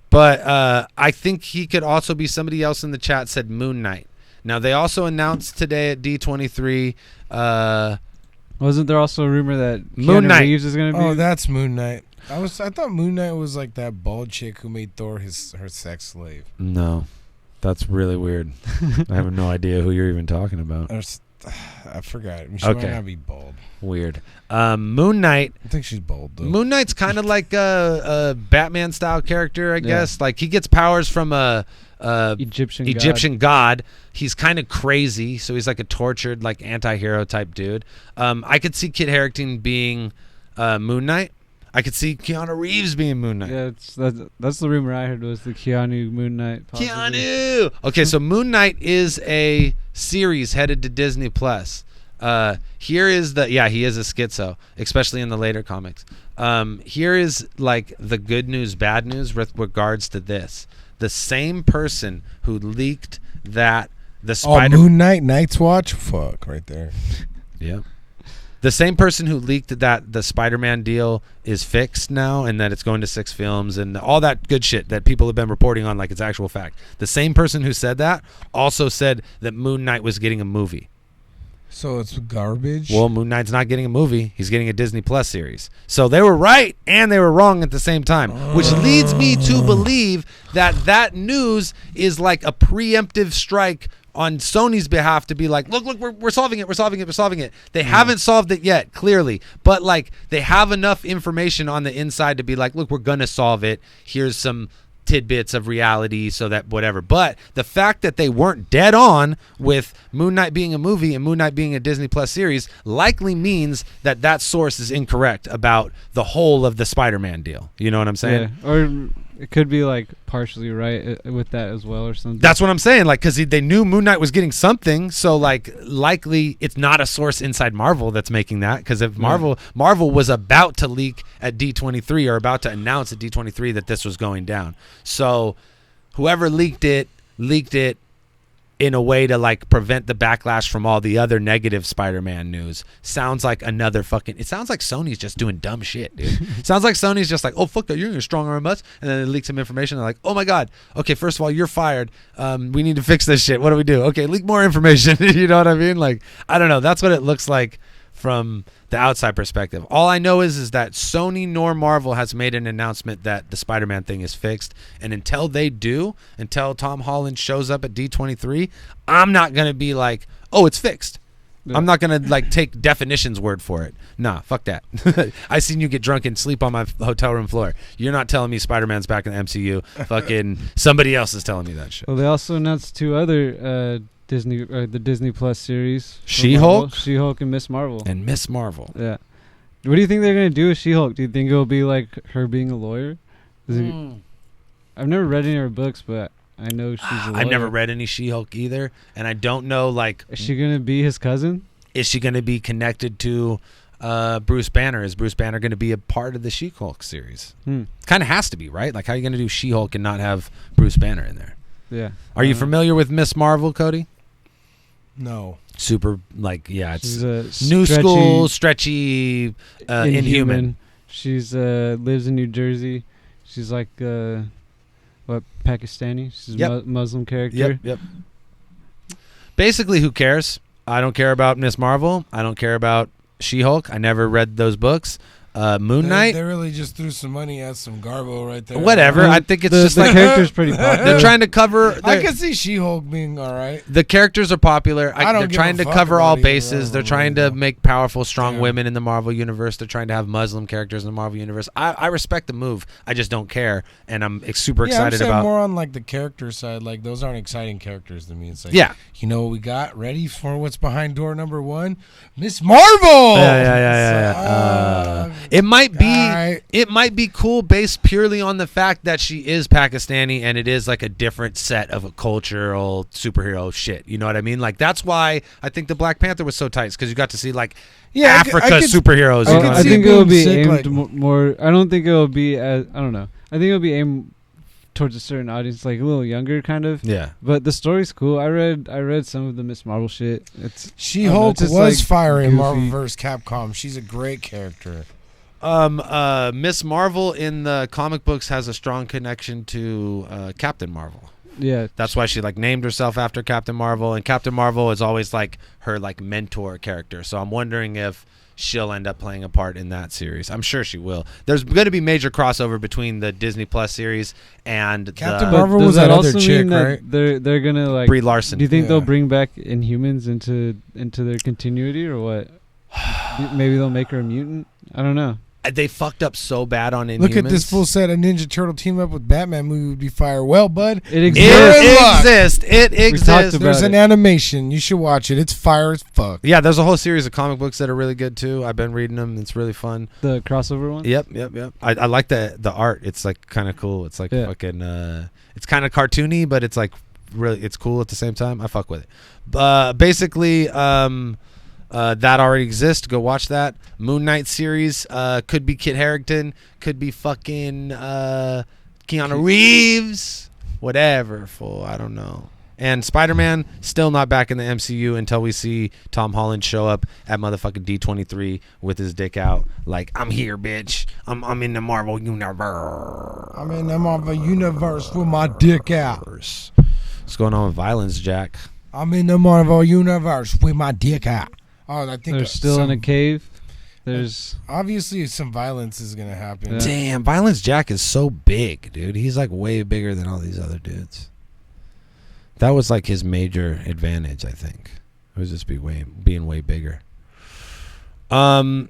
But I think he could also be somebody else in the chat said Moon Knight. Now, they also announced today at D23. Wasn't there also a rumor that Moon Keanu Knight. Reeves is going to be? Oh, that's Moon Knight. I thought Moon Knight was like that bald chick who made Thor her sex slave. No, that's really weird. I have no idea who you're even talking about. I forgot. She Okay. might not be bald. Weird. Moon Knight. I think she's bald though. Moon Knight's kind of like a Batman style character, I guess. Like he gets powers from a Egyptian god. He's kind of crazy, so he's like a tortured, like anti-hero type dude. I could see Kit Harington being Moon Knight. I could see Keanu Reeves being Moon Knight. Yeah, that's the rumor I heard was the Keanu Moon Knight. Possibly. Keanu. Okay, so Moon Knight is a series headed to Disney Plus. Here is he is a schizo, especially in the later comics. Here is like the good news, bad news with regards to this. The same person who leaked that the Spider Moon Knight, Night's Watch, fuck right there. Yeah. The same person who leaked that the Spider-Man deal is fixed now and that it's going to 6 films and all that good shit that people have been reporting on like it's actual fact. The same person who said that also said that Moon Knight was getting a movie. So it's garbage? Well, Moon Knight's not getting a movie. He's getting a Disney Plus series. So they were right and they were wrong at the same time, which leads me to believe that news is like a preemptive strike on Sony's behalf to be like, look, we're solving it. They haven't solved it yet, clearly. But like they have enough information on the inside to be like, look, we're going to solve it. Here's some tidbits of reality so that whatever. But the fact that they weren't dead on with Moon Knight being a movie and Moon Knight being a Disney Plus series likely means that source is incorrect about the whole of the Spider-Man deal. You know what I'm saying? Yeah, or it could be like partially right with that as well or something. That's what I'm saying. Like, because they knew Moon Knight was getting something, so like likely it's not a source inside Marvel that's making that. Because if Marvel was about to leak at D23 or about to announce at D23 that this was going down, so whoever leaked it in a way to like prevent the backlash from all the other negative Spider-Man news. Sounds like another fucking. It sounds like Sony's just doing dumb shit, dude. Sounds like Sony's just like, oh fuck that, you're gonna strong arm us, and then they leak some information. They're like, oh my god, okay, first of all, you're fired. We need to fix this shit. What do we do? Okay, leak more information. You know what I mean? Like, I don't know. That's what it looks like from the outside perspective. All I know is that Sony nor Marvel has made an announcement that the Spider-Man thing is fixed, and until they do, until Tom Holland shows up at D23, I'm not gonna be like, oh, it's fixed. I'm not gonna like take definitions word for it. Nah, fuck that. I seen you get drunk and sleep on my hotel room floor. You're not telling me Spider-Man's back in the MCU. Fucking somebody else is telling me that shit. Well, they also announced 2 other the Disney Plus series. She-Hulk? She-Hulk and Miss Marvel. And Miss Marvel. Yeah. What do you think they're gonna do with She-Hulk? Do you think it'll be like her being a lawyer? I've never read any of her books, but I know she's a lawyer. I've never read any She-Hulk either, and I don't know, like... Is she gonna be his cousin? Is she gonna be connected to Bruce Banner? Is Bruce Banner gonna be a part of the She-Hulk series? Kind of has to be, right? Like, how are you gonna do She-Hulk and not have Bruce Banner in there? Yeah. Are you familiar with Miss Marvel, Cody? No. Super, like, yeah, it's She's a new school, stretchy, inhuman. She's lives in New Jersey. She's like Pakistani. She's a Muslim character. Yep. Basically, who cares? I don't care about Miss Marvel. I don't care about She-Hulk. I never read those books. Moon Knight. They really just threw some money at some garbo right there. Whatever. I think it's just the like character's pretty popular. they're trying to cover. I can see She-Hulk being all right. The characters are popular. I don't They're give trying a to fuck cover about all either bases. of They're them, trying to really. make powerful, strong Damn. women in the Marvel universe. They're trying to have Muslim characters in the Marvel universe. I respect the move. I just don't care, and I'm super Yeah, I'm excited saying about. more on like the character side. Like those aren't exciting characters to me. It's like, Yeah. you know what we got ready for what's behind door number 1? Miss Marvel. Yeah. It might be. alright. It might be cool based purely on the fact that she is Pakistani and it is like a different set of a cultural superhero shit. You know what I mean? Like that's why I think the Black Panther was so tight because you got to see like Africa superheroes. I You know could what I see think it it will being be sick, aimed like- more. I don't think it will be as. I don't know. I think it'll be aimed towards a certain audience, like a little younger, kind of. Yeah. But the story's cool. I read some of the Miss Marvel shit. It's She-Hulk it's just, was like, fire in goofy. Marvel vs. Capcom. She's a great character. Miss Marvel in the comic books has a strong connection to Captain Marvel. yeah. That's why she like named herself after Captain Marvel, and Captain Marvel is always like her like mentor character. So I'm wondering if she'll end up playing a part in that series. I'm sure she will. There's going to be major crossover between the Disney Plus series and Captain the Marvel Does was that that also other chick, mean that right? they're gonna like? Brie Larson. Do you think Yeah. they'll bring back Inhumans into their continuity or what? Maybe they'll make her a mutant. I don't know. They fucked up so bad on Inhumans. Look at this full set. A Ninja Turtle team up with Batman movie would be fire. Well, bud, It It exists. You're in luck. exists. It exists. about there's it. an animation. You should watch it. It's fire as fuck. Yeah, there's a whole series of comic books that are really good too. I've been reading them. It's really fun. The crossover one. Yep. I like the art. It's like kind of cool. It's like Yeah. fucking. It's kind of cartoony, but it's like really. It's cool at the same time. I fuck with it. Basically, that already exists. Go watch that. Moon Knight series. Could be Kit Harington. Could be fucking Keanu Reeves. Whatever. Fool. I don't know. And Spider-Man still not back in the MCU until we see Tom Holland show up at motherfucking D23 with his dick out. Like, I'm here, bitch. I'm in the Marvel universe. I'm in the Marvel universe with my dick out. What's going on with violence, Jack? I'm in the Marvel universe with my dick out. Oh, I think They're still in a cave. There's obviously some violence is gonna happen. Yeah. Damn, Violence Jack is so big, dude. He's like way bigger than all these other dudes. That was like his major advantage, I think. It was just being way bigger. The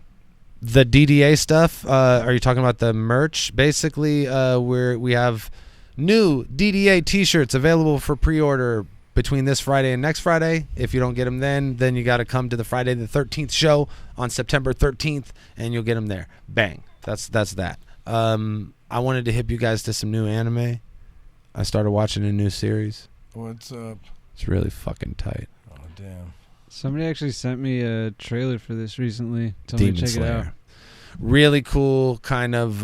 DDA stuff, are you talking about the merch? Basically, we have new DDA t-shirts available for pre-order between this Friday and next Friday. If you don't get them then you got to come to the Friday the 13th show on September 13th and you'll get them there. Bang. That's that. I wanted to hip you guys to some new anime. I started watching a new series. What's up? It's really fucking tight. Oh damn. somebody actually sent me a trailer for this recently. Tell me to check it out. Really cool kind of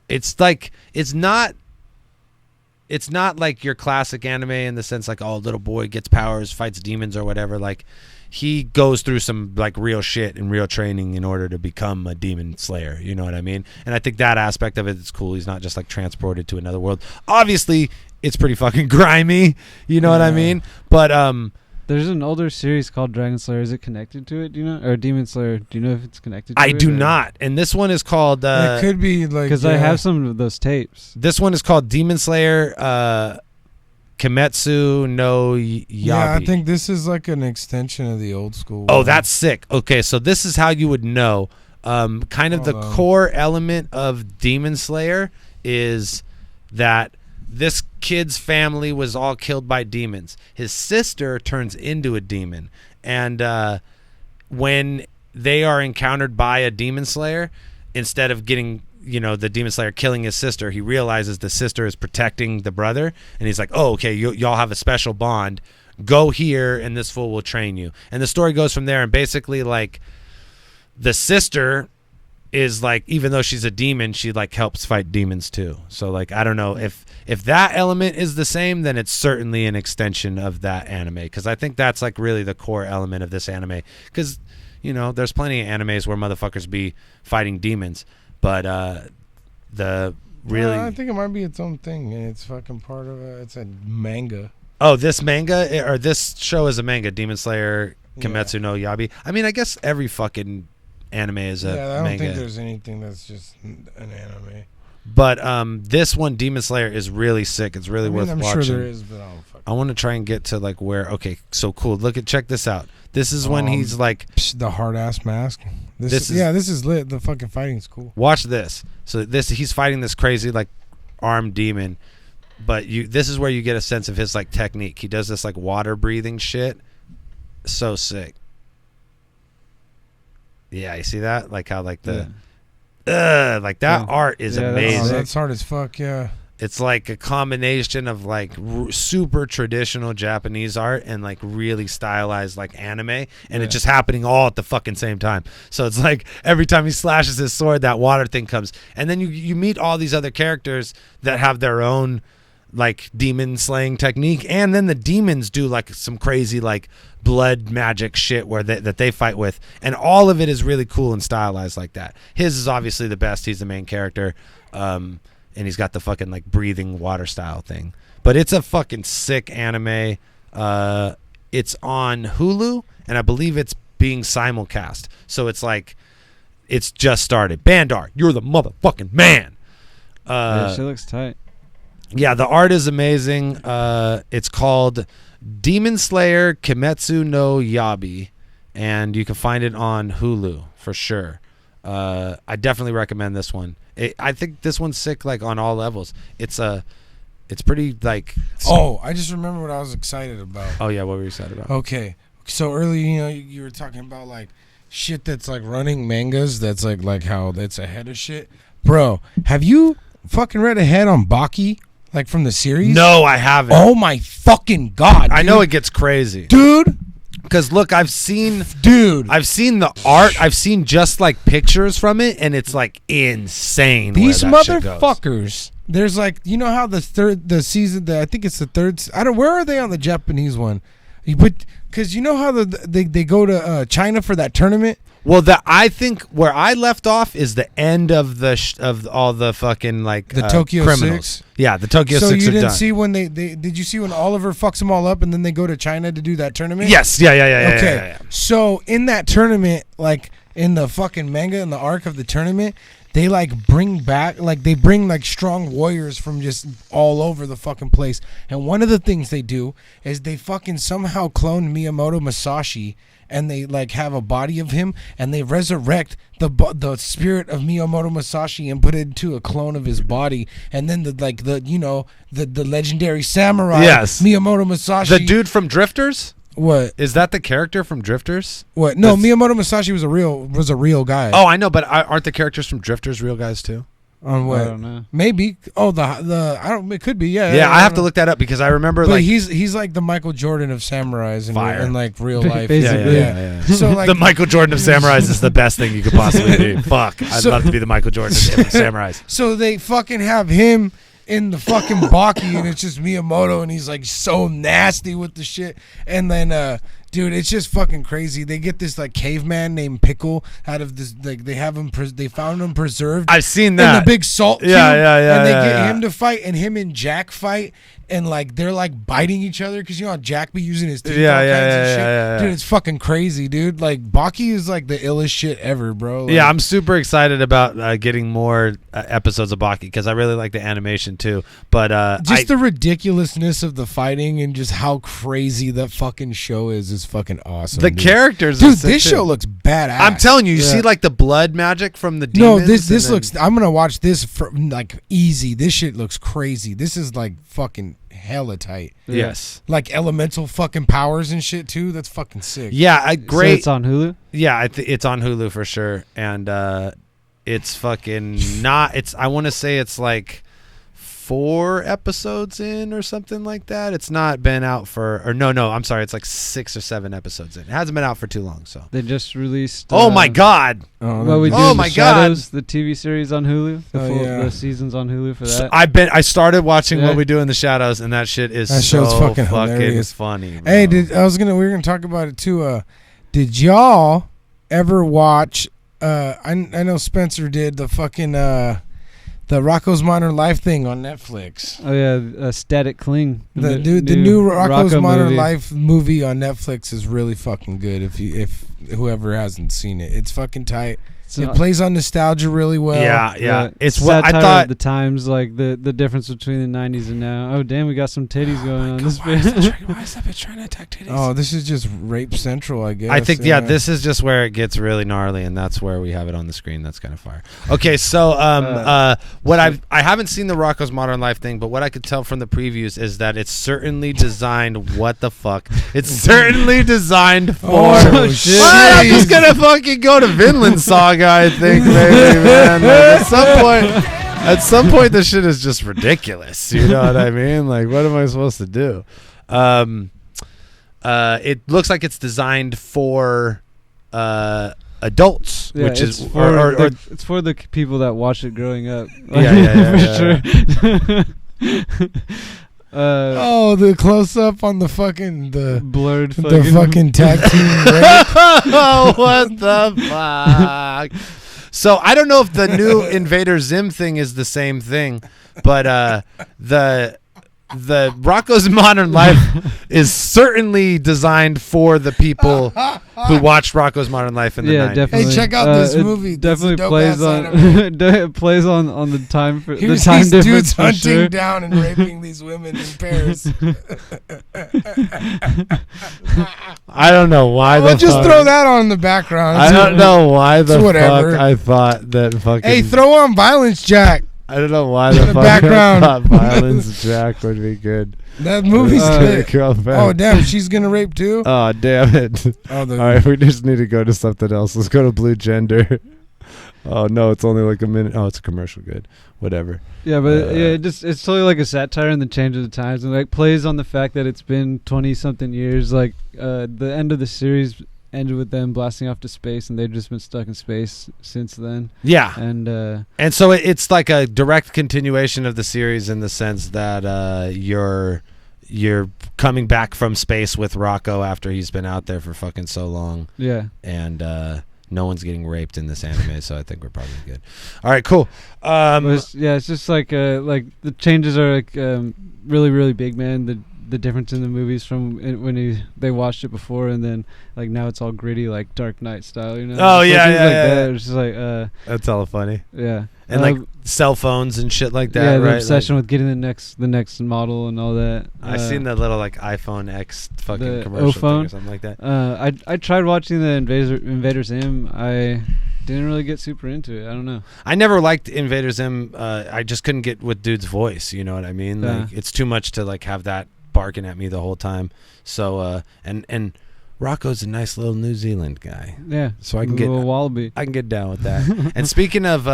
it's like it's not like your classic anime in the sense like, oh, little boy gets powers, fights demons or whatever. Like he goes through some like real shit and real training in order to become a demon slayer. You know what I mean? And I think that aspect of it is cool. He's not just like transported to another world. Obviously, it's pretty fucking grimy. You know what I mean? But there's an older series called Dragon Slayer. Is it connected to it? Do you know? Or Demon Slayer? Do you know if it's connected to it? I do or- not. And this one is called it could be like Because I have some of those tapes. this one is called Demon Slayer Kimetsu no Yabi. Yeah, I think this is like an extension of the old school. Oh, one. that's sick. Okay, so this is how you would know. Kind of the Hold on. core element of Demon Slayer is that this kid's family was all killed by demons. His sister turns into a demon. And when they are encountered by a demon slayer, instead of getting, the demon slayer killing his sister, he realizes the sister is protecting the brother. And he's like, oh, okay, y'all have a special bond. Go here and this fool will train you. And the story goes from there. And basically, like, the sister is like, even though she's a demon, she like helps fight demons too. So like, I don't know if that element is the same, then it's certainly an extension of that anime, because I think that's like really the core element of this anime. Because there's plenty of animes where motherfuckers be fighting demons, but the really I think it might be its own thing, and it's fucking part of it's a manga. this manga or this show is a manga, Demon Slayer Kimetsu no Yabi. I mean, I guess every fucking anime is a I don't manga. think there's anything that's just an anime. But this one, Demon Slayer, is really sick. It's really worth I'm watching. sure there is, but I want to try and get to like where. Okay, so cool. Check this out. This is when he's like the hard ass mask. This is lit. The fucking fighting's cool. Watch this. So he's fighting this crazy like armed demon, but this is where you get a sense of his like technique. He does this like water breathing shit. So sick. Yeah, you see that? Like how like the like that art is amazing. That's hard as fuck. Yeah. It's like a combination of like super traditional Japanese art and like really stylized like anime, and it's just happening all at the fucking same time. So it's like every time he slashes his sword, that water thing comes, and then you meet all these other characters that have their own like demon slaying technique, and then the demons do like some crazy like blood magic shit where that they fight with, and all of it is really cool and stylized like that. His is obviously the best. He's the main character. And he's got the fucking like breathing water style thing. But it's a fucking sick anime. It's on Hulu, and I believe it's being simulcast. So it's like, it's just started. Bandar, you're the motherfucking man. She looks tight. Yeah, the art is amazing. It's called Demon Slayer Kimetsu no Yabi, and you can find it on Hulu for sure. I definitely recommend this one. I think this one's sick, like on all levels. It's pretty like. Oh, I just remember what I was excited about. Oh yeah, what were you excited about? Okay, so earlier, you were talking about like shit that's like running mangas. That's like how that's ahead of shit, bro. Have you fucking read ahead on Baki, like from the series? No, I haven't. Oh my fucking god! Dude. I know it gets crazy, dude. Because look, I've seen the art. I've seen just like pictures from it, and it's like insane. These motherfuckers. There's like, you know how the season. I think it's the third. Where are they on the Japanese one? But because you know how they go to China for that tournament. Well, I think where I left off is the end of of all the fucking like the Tokyo criminals. 6. Yeah, the Tokyo 6 So you are didn't done. see when did you see when Oliver fucks them all up and then they go to China to do that tournament? Yes, yeah. Okay, Yeah. So in that tournament, like in the fucking manga, in the arc of the tournament, they like bring back, like they bring like strong warriors from just all over the fucking place. And one of the things they do is they fucking somehow clone Miyamoto Musashi, and they like have a body of him, and they resurrect the spirit of Miyamoto Musashi and put it into a clone of his body, and then the legendary samurai, Miyamoto Musashi, the dude from Drifters. What is that? The character from Drifters? What? No, Miyamoto Musashi was a real guy. Oh, I know, but aren't the characters from Drifters real guys too? On what? I don't know. Maybe. Oh, the I don't. It could be. Yeah. Yeah, I have to look that up because I remember. But like he's like the Michael Jordan of samurais in like real life. Basically. Yeah. So like the Michael Jordan of samurais is the best thing you could possibly do. Fuck, I'd love to be the Michael Jordan of samurais. So they fucking have him in the fucking Baki, and it's just Miyamoto, and he's like so nasty with the shit, and then. Dude, it's just fucking crazy. They get this like caveman named Pickle out of this. Like they have him. They found him preserved. I've seen that in the big salt cube. Yeah. And they get him to fight, and him and Jack fight, and like they're like biting each other because you know how Jack be using his teeth. Yeah. Dude, it's fucking crazy, dude. Like Baki is like the illest shit ever, bro. Like, yeah, I'm super excited about getting more episodes of Baki because I really like the animation too. But just the ridiculousness of the fighting and just how crazy that fucking show is fucking awesome. The dude. Characters, dude. This show looks badass. I'm telling you, you see like the blood magic from the demons. No, this looks. I'm gonna watch this for like easy. This shit looks crazy. This is like fucking hella tight. Yes, like elemental fucking powers and shit too. That's fucking sick. Yeah, great. So it's on Hulu. Yeah, it's on Hulu for sure, and it's fucking not. It's I want to say it's like 4 episodes in or something like that. It's not been out for, or no, I'm sorry. It's like 6 or 7 episodes in. It hasn't been out for too long. So they just released. Oh my god! What we do? Oh in my the Shadows, the TV series on Hulu. The seasons on Hulu for that. So I started watching What We Do in the Shadows, and that shit is show's fucking hilarious. Funny. Bro. Hey, we were gonna talk about it too. Did y'all ever watch? I know Spencer did the fucking. the Rocco's Modern Life thing on Netflix. Oh yeah, Static Cling. The new Rocco's Rocco Modern movie. Life movie on Netflix is really fucking good. If whoever hasn't seen it, it's fucking tight. It plays on nostalgia really well. Yeah. It's what I satire thought. of the times, like the difference between the 90s and now. Oh damn, we got some titties going on. This Why is that bitch trying to attack titties? Oh, this is just rape central, I guess. I think this is just where it gets really gnarly, and that's where we have it on the screen. That's kind of fire. Okay, so what I haven't seen the Rocco's Modern Life thing, but what I could tell from the previews is that it's certainly designed. What the fuck? It's certainly designed for. Oh, shit. What? I'm just gonna fucking go to Vinland Saga. I think maybe, man. Like, at some point, this shit is just ridiculous. You know what I mean? Like, what am I supposed to do? It looks like it's designed for adults, which is it's for the people that watch it growing up. Yeah, Sure. Oh, the close up on the fucking Blurred the fucking tag team rape. Oh, what the fuck? So I don't know if the new Invader Zim thing is the same thing, but the Rocco's Modern Life is certainly designed for the people who watched Rocco's Modern Life in the 90s. Definitely. Hey, check out this movie. It definitely This is plays dope-ass on anime. it plays on the time for Here's the time these difference dudes for hunting sure. down and raping these women in Paris. I don't know why Well, the just fuck. throw that on in the background. I don't know why the It's whatever. fuck I thought that fucking. Hey, throw on Violence Jack. I don't know why the fuck background. I thought Violence Jack would be good. That movie's good. Girlfriend. Oh, damn. She's going to rape too? Oh, damn it. Oh, All right, we just need to go to something else. Let's go to Blue Gender. Oh, no, it's only like a minute. Oh, it's a commercial. Good. Whatever. Yeah, but it's totally like a satire and the change of the times, and like plays on the fact that it's been 20-something years. Like the end of the series ended with them blasting off to space, and they've just been stuck in space since then. Yeah. And so it's like a direct continuation of the series in the sense that you're coming back from space with Rocco after he's been out there for fucking so long. Yeah. And no one's getting raped in this anime, so I think we're probably good. All right, cool. It's just like the changes are like really, really big, man. The difference in the movies from when they watched it before, and then like now it's all gritty, like Dark Knight style, you know? Oh, It's yeah, things yeah, like yeah, that. yeah. It's just like That's hella funny. yeah. And like cell phones and shit like that, yeah, the right? obsession with getting the next model and all that. I seen the little like iPhone X fucking the commercial thing O-phone. or something like that. I tried watching the Invader Zim. I didn't really get super into it. I don't know. I never liked Invader Zim. I just couldn't get with dude's voice. You know what I mean? Yeah. Like it's too much to like have that barking at me the whole time. So and Rocco's a nice little New Zealand guy. Yeah. So I can a get little wallaby. I can get down with that. And speaking of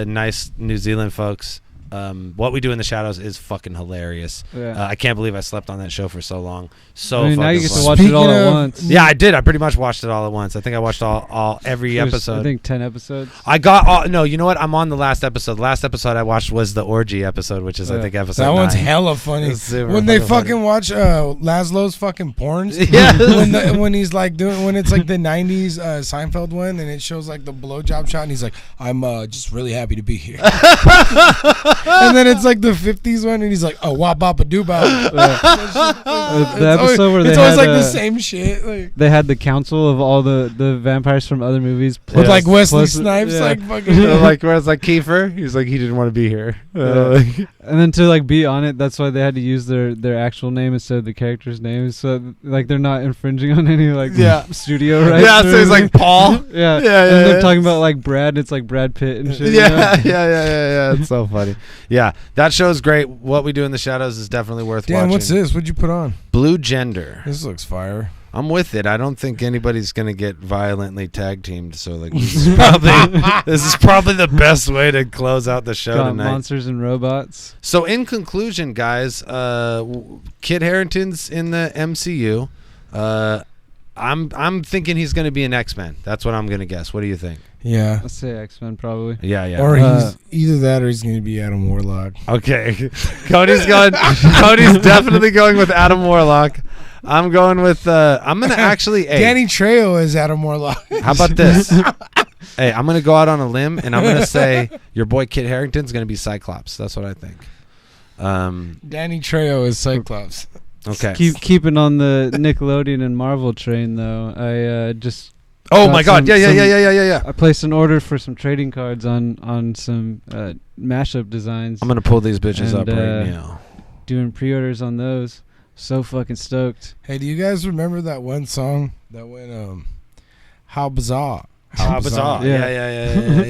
nice New Zealand folks, What We Do in the Shadows is fucking hilarious. Yeah. I can't believe I slept on that show for so long. So I mean, now fucking you get fun. to watch it all Speaking at of- once. Yeah, I did. I pretty much watched it all at once. I think I watched every There's, episode. I think 10 episodes. I got all, no, you know what? I'm on the last episode. The last episode I watched was the orgy episode, which is I Yeah. think episode That one's 9. hella funny. It's super When they funny. fucking watch Laszlo's fucking porns. Yeah. when he's like when it's like the 90s Seinfeld one, and it shows like the blowjob shot, and he's like, I'm just really happy to be here. And then it's like the 50s one, and he's like, oh, wah bapa doo bop. The episode where they it's always had, like the same shit. Like, they had the council of all the vampires from other movies. with like Wesley plus- Snipes, yeah. like fucking. Like where it's like Kiefer, he's like he didn't want to be here. And then to like be on it, that's why they had to use their actual name instead of the character's names. So like they're not infringing on any like Yeah. studio rights. Yeah, or so he's like anything. Paul. Yeah, Yeah, yeah, And they're yeah. talking about like Brad. It's like Brad Pitt and shit. you know? Yeah. It's so funny. Yeah, that show's great. What We Do in the Shadows is definitely worth Dan, watching. what's this? What'd you put on? Blue Gender. This looks fire. I'm with it. I don't think anybody's gonna get violently tag teamed. So like, this is probably the best way to close out the show Got tonight. monsters and robots. So in conclusion, guys, Kit Harington's in the MCU. I'm thinking he's going to be an X-Men. That's what I'm going to guess. What do you think? Yeah. Let's say X-Men probably. Yeah. Or he's either that or he's going to be Adam Warlock. Okay. Cody's definitely going with Adam Warlock. I'm going with I'm going to actually Danny Trejo is Adam Warlock. How about this? Hey, I'm gonna go out on a limb and I'm gonna say your boy Kit Harington's gonna be Cyclops. That's what I think. Danny Trejo is Cyclops. Okay. Keeping on the Nickelodeon and Marvel train though, I just. Oh got my God! some- Yeah. I placed an order for some trading cards on some mashup designs. I'm gonna pull these bitches up And, right now. doing pre-orders on those. So fucking stoked. Hey, do you guys remember that one song that went How Bizarre? How bizarre! Yeah.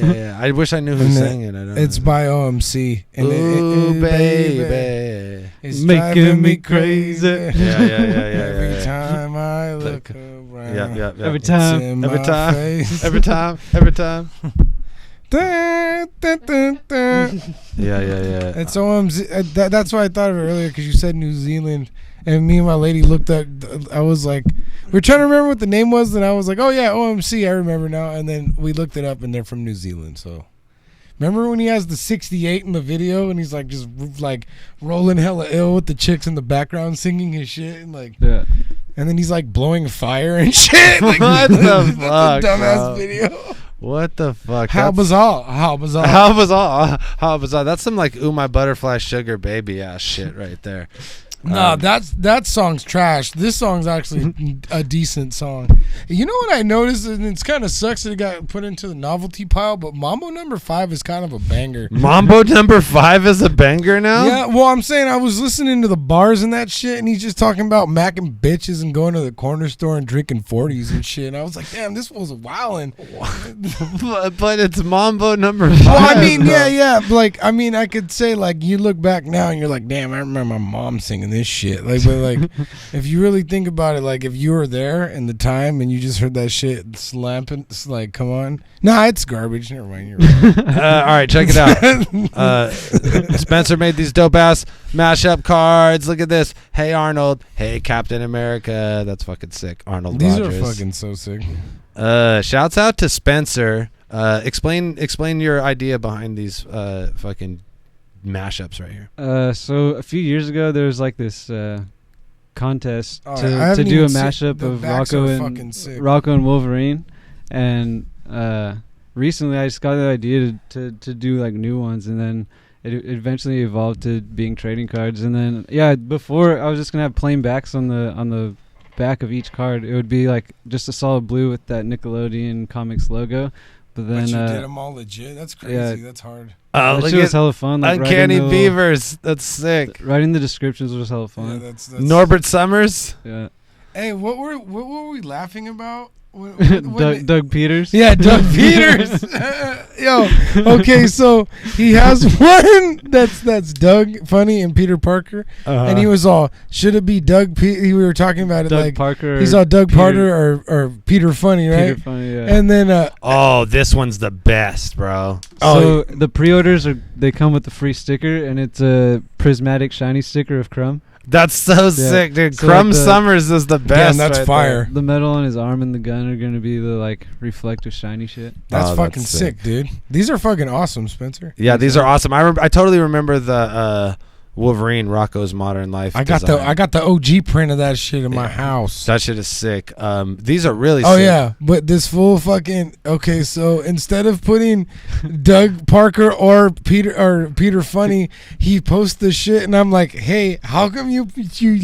Yeah. I wish I knew who And sang it. I don't It's know. by OMC. And Ooh, baby. It's Making driving me crazy. Yeah. Every time I look around. Yeah. Every It's time. in Every my time. face. Every time. Dun, dun, dun, dun. Yeah. It's OMC. That's why I thought of it earlier, because you said New Zealand. And me and my lady looked at, I was like, we were trying to remember what the name was. And I was like, oh yeah, OMC, I remember now. And then we looked it up and they're from New Zealand. So remember when he has the 68 in the video and he's like just like rolling hella ill with the chicks in the background singing his shit and like, Yeah. and then he's like blowing fire and shit. Like, What the that's fuck, a dumbass bro? video. What the fuck? How bizarre. How bizarre. That's some like ooh my butterfly sugar baby ass shit right there. No, that song's trash. This song's actually a decent song. You know what I noticed, and it's kind of sucks that it got put into the novelty pile, but Mambo number 5 is kind of a banger. Mambo number 5 is a banger now? Yeah, well, I'm saying I was listening to the bars and that shit, and he's just talking about macking bitches and going to the corner store and drinking 40s and shit. And I was like, damn, this was wildin'. but it's Mambo number 5. Well, I mean, bro. yeah. Like, I mean, I could say, like, you look back now and you're like, damn, I remember my mom singing this shit. Like, but, like, if you really think about it, like, if you were there in the time and you just heard that shit slapping, it's like, come on. Nah, it's garbage. Never mind. You're right. All right, check it out. Spencer made these dope ass mashup cards. Look at this. Hey Arnold. Hey Captain America. That's fucking sick. Arnold These Rogers. are fucking so sick. Shouts out to Spencer. Explain your idea behind these fucking mashups right here. So a few years ago, there was like this contest Oh, I to haven't do a even seen- mashup the of backs Rocco are fucking and sick. Wolverine, and recently I just got the idea to do like new ones, and then it eventually evolved to being trading cards, and then before I was just gonna have plain backs on the back of each card. It would be like just a solid blue with that Nickelodeon Comics logo. But then But you did them all legit. That's crazy. yeah. That's hard. Oh, that look shit was at hella fun. Like Uncanny writing the Beavers. That's sick. writing the descriptions was hella Yeah, fun. that's Norbert Summers. Yeah. Hey, what were we laughing about? When Doug Peters. Yeah, Doug Peters. Yo, okay, so he has one that's Doug Funny and Peter Parker, and he was all, should it be Doug? We were talking about it Doug like Parker. he's all Doug Peter- Parker or Peter Funny, right? Peter Funny, yeah. And then Oh, this one's the best, bro. So the pre-orders they come with a free sticker, and it's a prismatic shiny sticker of Crumb. That's so sick, dude. So Crumb like the- Summers is the best. damn, that's right fire. The metal on his arm and the gun are gonna be the like reflective shiny shit. That's Oh, fucking that's sick, dude. These are fucking awesome, Spencer. Yeah, these are awesome. I totally remember the Wolverine Rocco's Modern Life. I got design. the OG print of that shit in my house. That shit is sick. These are really Oh sick. yeah, but this full fucking okay. So instead of putting Doug Parker or Peter Funny, he posts the shit, and I'm like, hey, how come you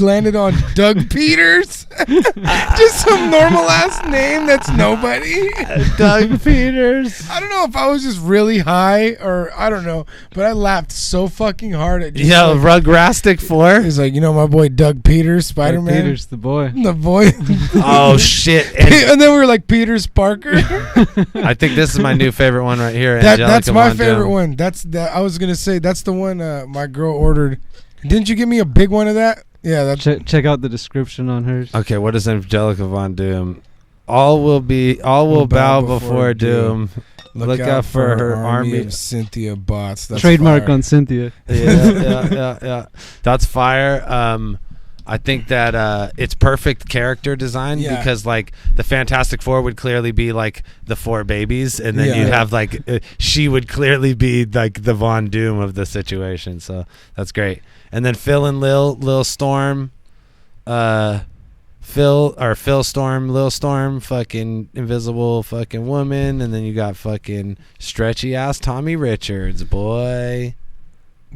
landed on Doug Peters? Just some normal ass name that's nobody. Doug Peters. I don't know if I was just really high or I don't know, but I laughed so fucking hard at just Yeah, like, Rugrastic 4. he's like, you know my boy Doug Peters, Spider Doug Man, Peters, the boy. the boy. Oh shit! And And then we were like Peters Parker. I think this is my new favorite one right here. That's Angelica my Von favorite Doom. one. I was gonna say that's the one my girl ordered. Didn't you give me a big one of that? Yeah, that's Check out the description on hers. Okay, what is Angelica Von Doom? All will bow before doom. Look out for her army of Cynthia bots. That's Trademark fire. on Cynthia. Yeah. That's fire. I think that it's perfect character design because like the Fantastic Four would clearly be like the four babies, and then you'd have like she would clearly be like the Von Doom of the situation. So that's great. And then Phil and Lil Storm, Phil Storm, Lil Storm, fucking Invisible fucking Woman, and then you got fucking stretchy ass Tommy Richards, boy.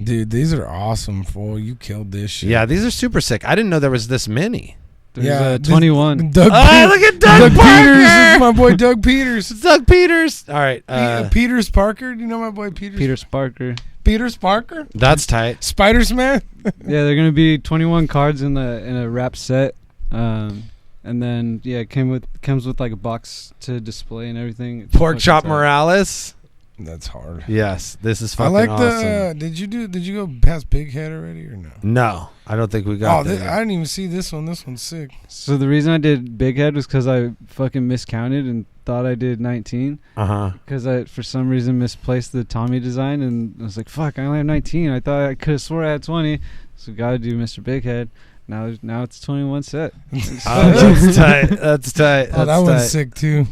Dude, these are awesome, fool. You killed this shit. Yeah, these are super sick. I didn't know there was this many. There's 21. Doug Look at Doug Parker! Peters is my boy Doug Peters. It's Doug Peters. All right. Peters Parker. Do you know my boy Peters? Peter Sparker. Peters Parker? That's tight. Spiders Man? Yeah, they're gonna be 21 cards in a wrap set. And then it comes with like a box to display and everything. It's Pork fucking Chop tight. Morales. That's hard. Yes, this is I fucking like awesome. Did you go past Big Head already or no? No, I don't think we got I there. didn't even see this one. This one's sick. So the reason I did Big Head was because I fucking miscounted and thought I did 19. Because I, for some reason, misplaced the Tommy design, and I was like, fuck, I only have 19. I thought I could have swore I had 20. So gotta do Mr. Big Head. Now it's 21 set. That's tight. That's tight. Oh, that That's one's tight. sick too.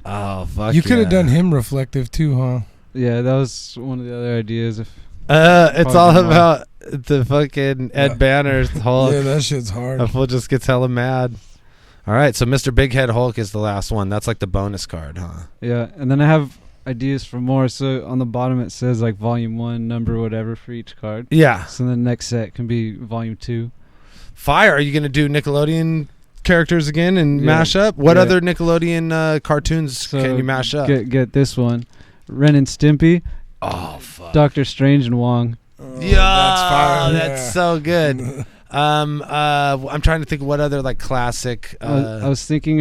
Oh, fuck You could have yeah. done him reflective too, huh? Yeah, that was one of the other ideas. It's Fucking all hard. about the fucking Ed Banner's Hulk. Yeah, that shit's hard. A fool just gets hella mad. All right, so Mr. Big Head Hulk is the last one. That's like the bonus card, huh? Yeah, and then I have ideas for more. So on the bottom it says like volume 1, number whatever for each card. Yeah. So the next set can be volume 2. Fire. Are you going to do Nickelodeon characters again and Yeah. mash up? What Yeah. other Nickelodeon cartoons So can you mash up? Get this one. Ren and Stimpy, Oh, fuck. Doctor Strange and Wong. Yeah, that's fire. that's Yeah. so good. I'm trying to think of what other like classic. I was thinking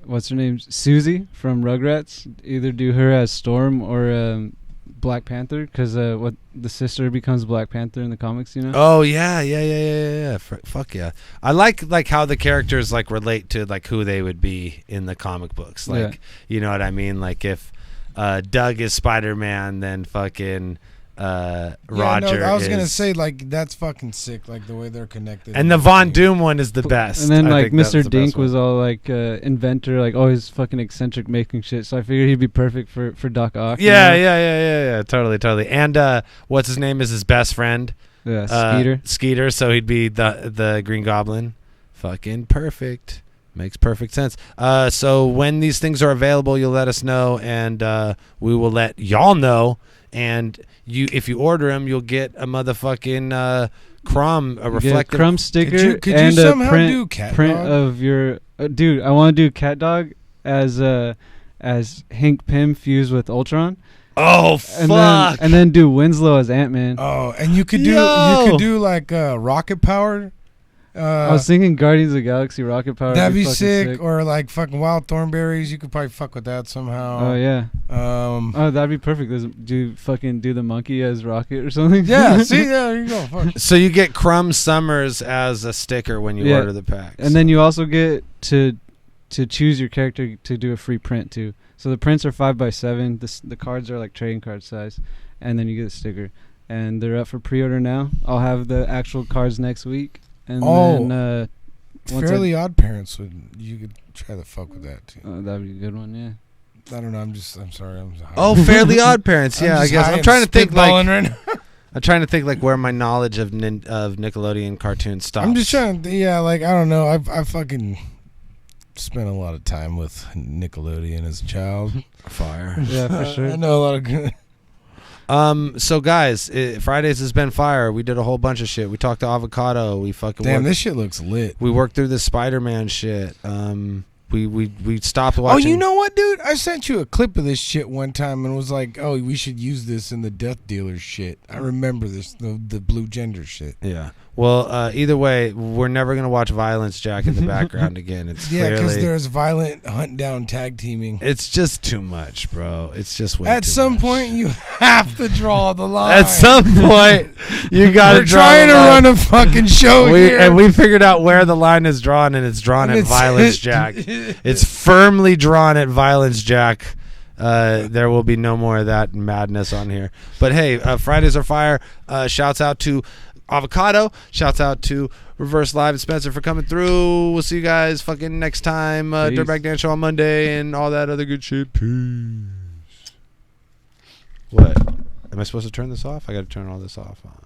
what's her name? Susie from Rugrats. Either do her as Storm or Black Panther, because what the sister becomes Black Panther in the comics, you know? Oh yeah. Fuck yeah. I like how the characters like relate to like who they would be in the comic books. Like, you know what I mean? Like if Doug is Spider-Man, then fucking Roger. No, I was is, gonna say like that's fucking sick. Like the way they're connected. and the Von Doom one is the best. And then I like think that's Mr. the Dink best one. was all like inventor, like always fucking eccentric making shit. So I figured he'd be perfect for Doc Ock. you know? Yeah. Totally. And what's his name is his best friend? Yeah, Skeeter. Skeeter, so he'd be the Green Goblin. Fucking perfect. Makes perfect sense. So when these things are available, you'll let us know, and we will let y'all know. And if you order them, you'll get a motherfucking crumb, a You get reflective. crumb sticker Could you and somehow a do Cat print Dog? of your dude. I want to do Cat Dog as Hank Pym fused with Ultron, Oh fuck! and then do Winslow as Ant-Man. Oh, and you could Yo! do like rocket powered. I was thinking Guardians of the Galaxy rocket power. That'd be fucking sick. Or like fucking wild thornberries. You could probably fuck with that somehow. Oh yeah. Oh, that'd be perfect. Do the monkey as Rocket or something? Yeah. See, there you go. Fuck. So you get Crumb Summers as a sticker when you Yeah. order the packs. And then you also get to choose your character to do a free print too. So the prints are 5x7. The cards are like trading card size, and then you get a sticker. And they're up for pre-order now. I'll have the actual cards next week. And then once Fairly Odd Parents you could try to fuck with that too. that'd be a good one, yeah. I don't know. I'm sorry. I'm high. Oh, Fairly Odd Parents. Yeah, I guess I'm trying to think like right now. I'm trying to think like where my knowledge of Nickelodeon cartoons stops. I'm just trying to. Yeah, like I don't know. I fucking spent a lot of time with Nickelodeon as a child. Fire. Yeah, for sure. I know a lot of good. So guys, Fridays has been fire. We did a whole bunch of shit. We talked to Avocado. We fucking Damn, worked, this shit looks lit. we worked through the Spider-Man shit. We stopped watching. Oh, you know what, dude? I sent you a clip of this shit one time and was like, "Oh, we should use this in the Death Dealer shit." I remember this, the blue gender shit. Yeah. Well, either way, we're never gonna watch Violence Jack in the background again. It's Yeah, because clearly there's violent hunt down tag teaming. it's just too much, bro. It's just way At too some much. point, you have to draw the line. At some point, you gotta. We're trying to run a fucking show here. And we figured out where the line is drawn, and it's drawn And at Violence Jack. It's firmly drawn at Violence Jack. There will be no more of that madness on here. But hey, Fridays are fire. Shouts out to Avocado. Shouts out to Reverse Live and Spencer for coming through. We'll see you guys fucking next time. Peace. Dirtbag Dance Show on Monday and all that other good shit. Peace. What? Am I supposed to turn this off? I gotta turn all this off. Huh?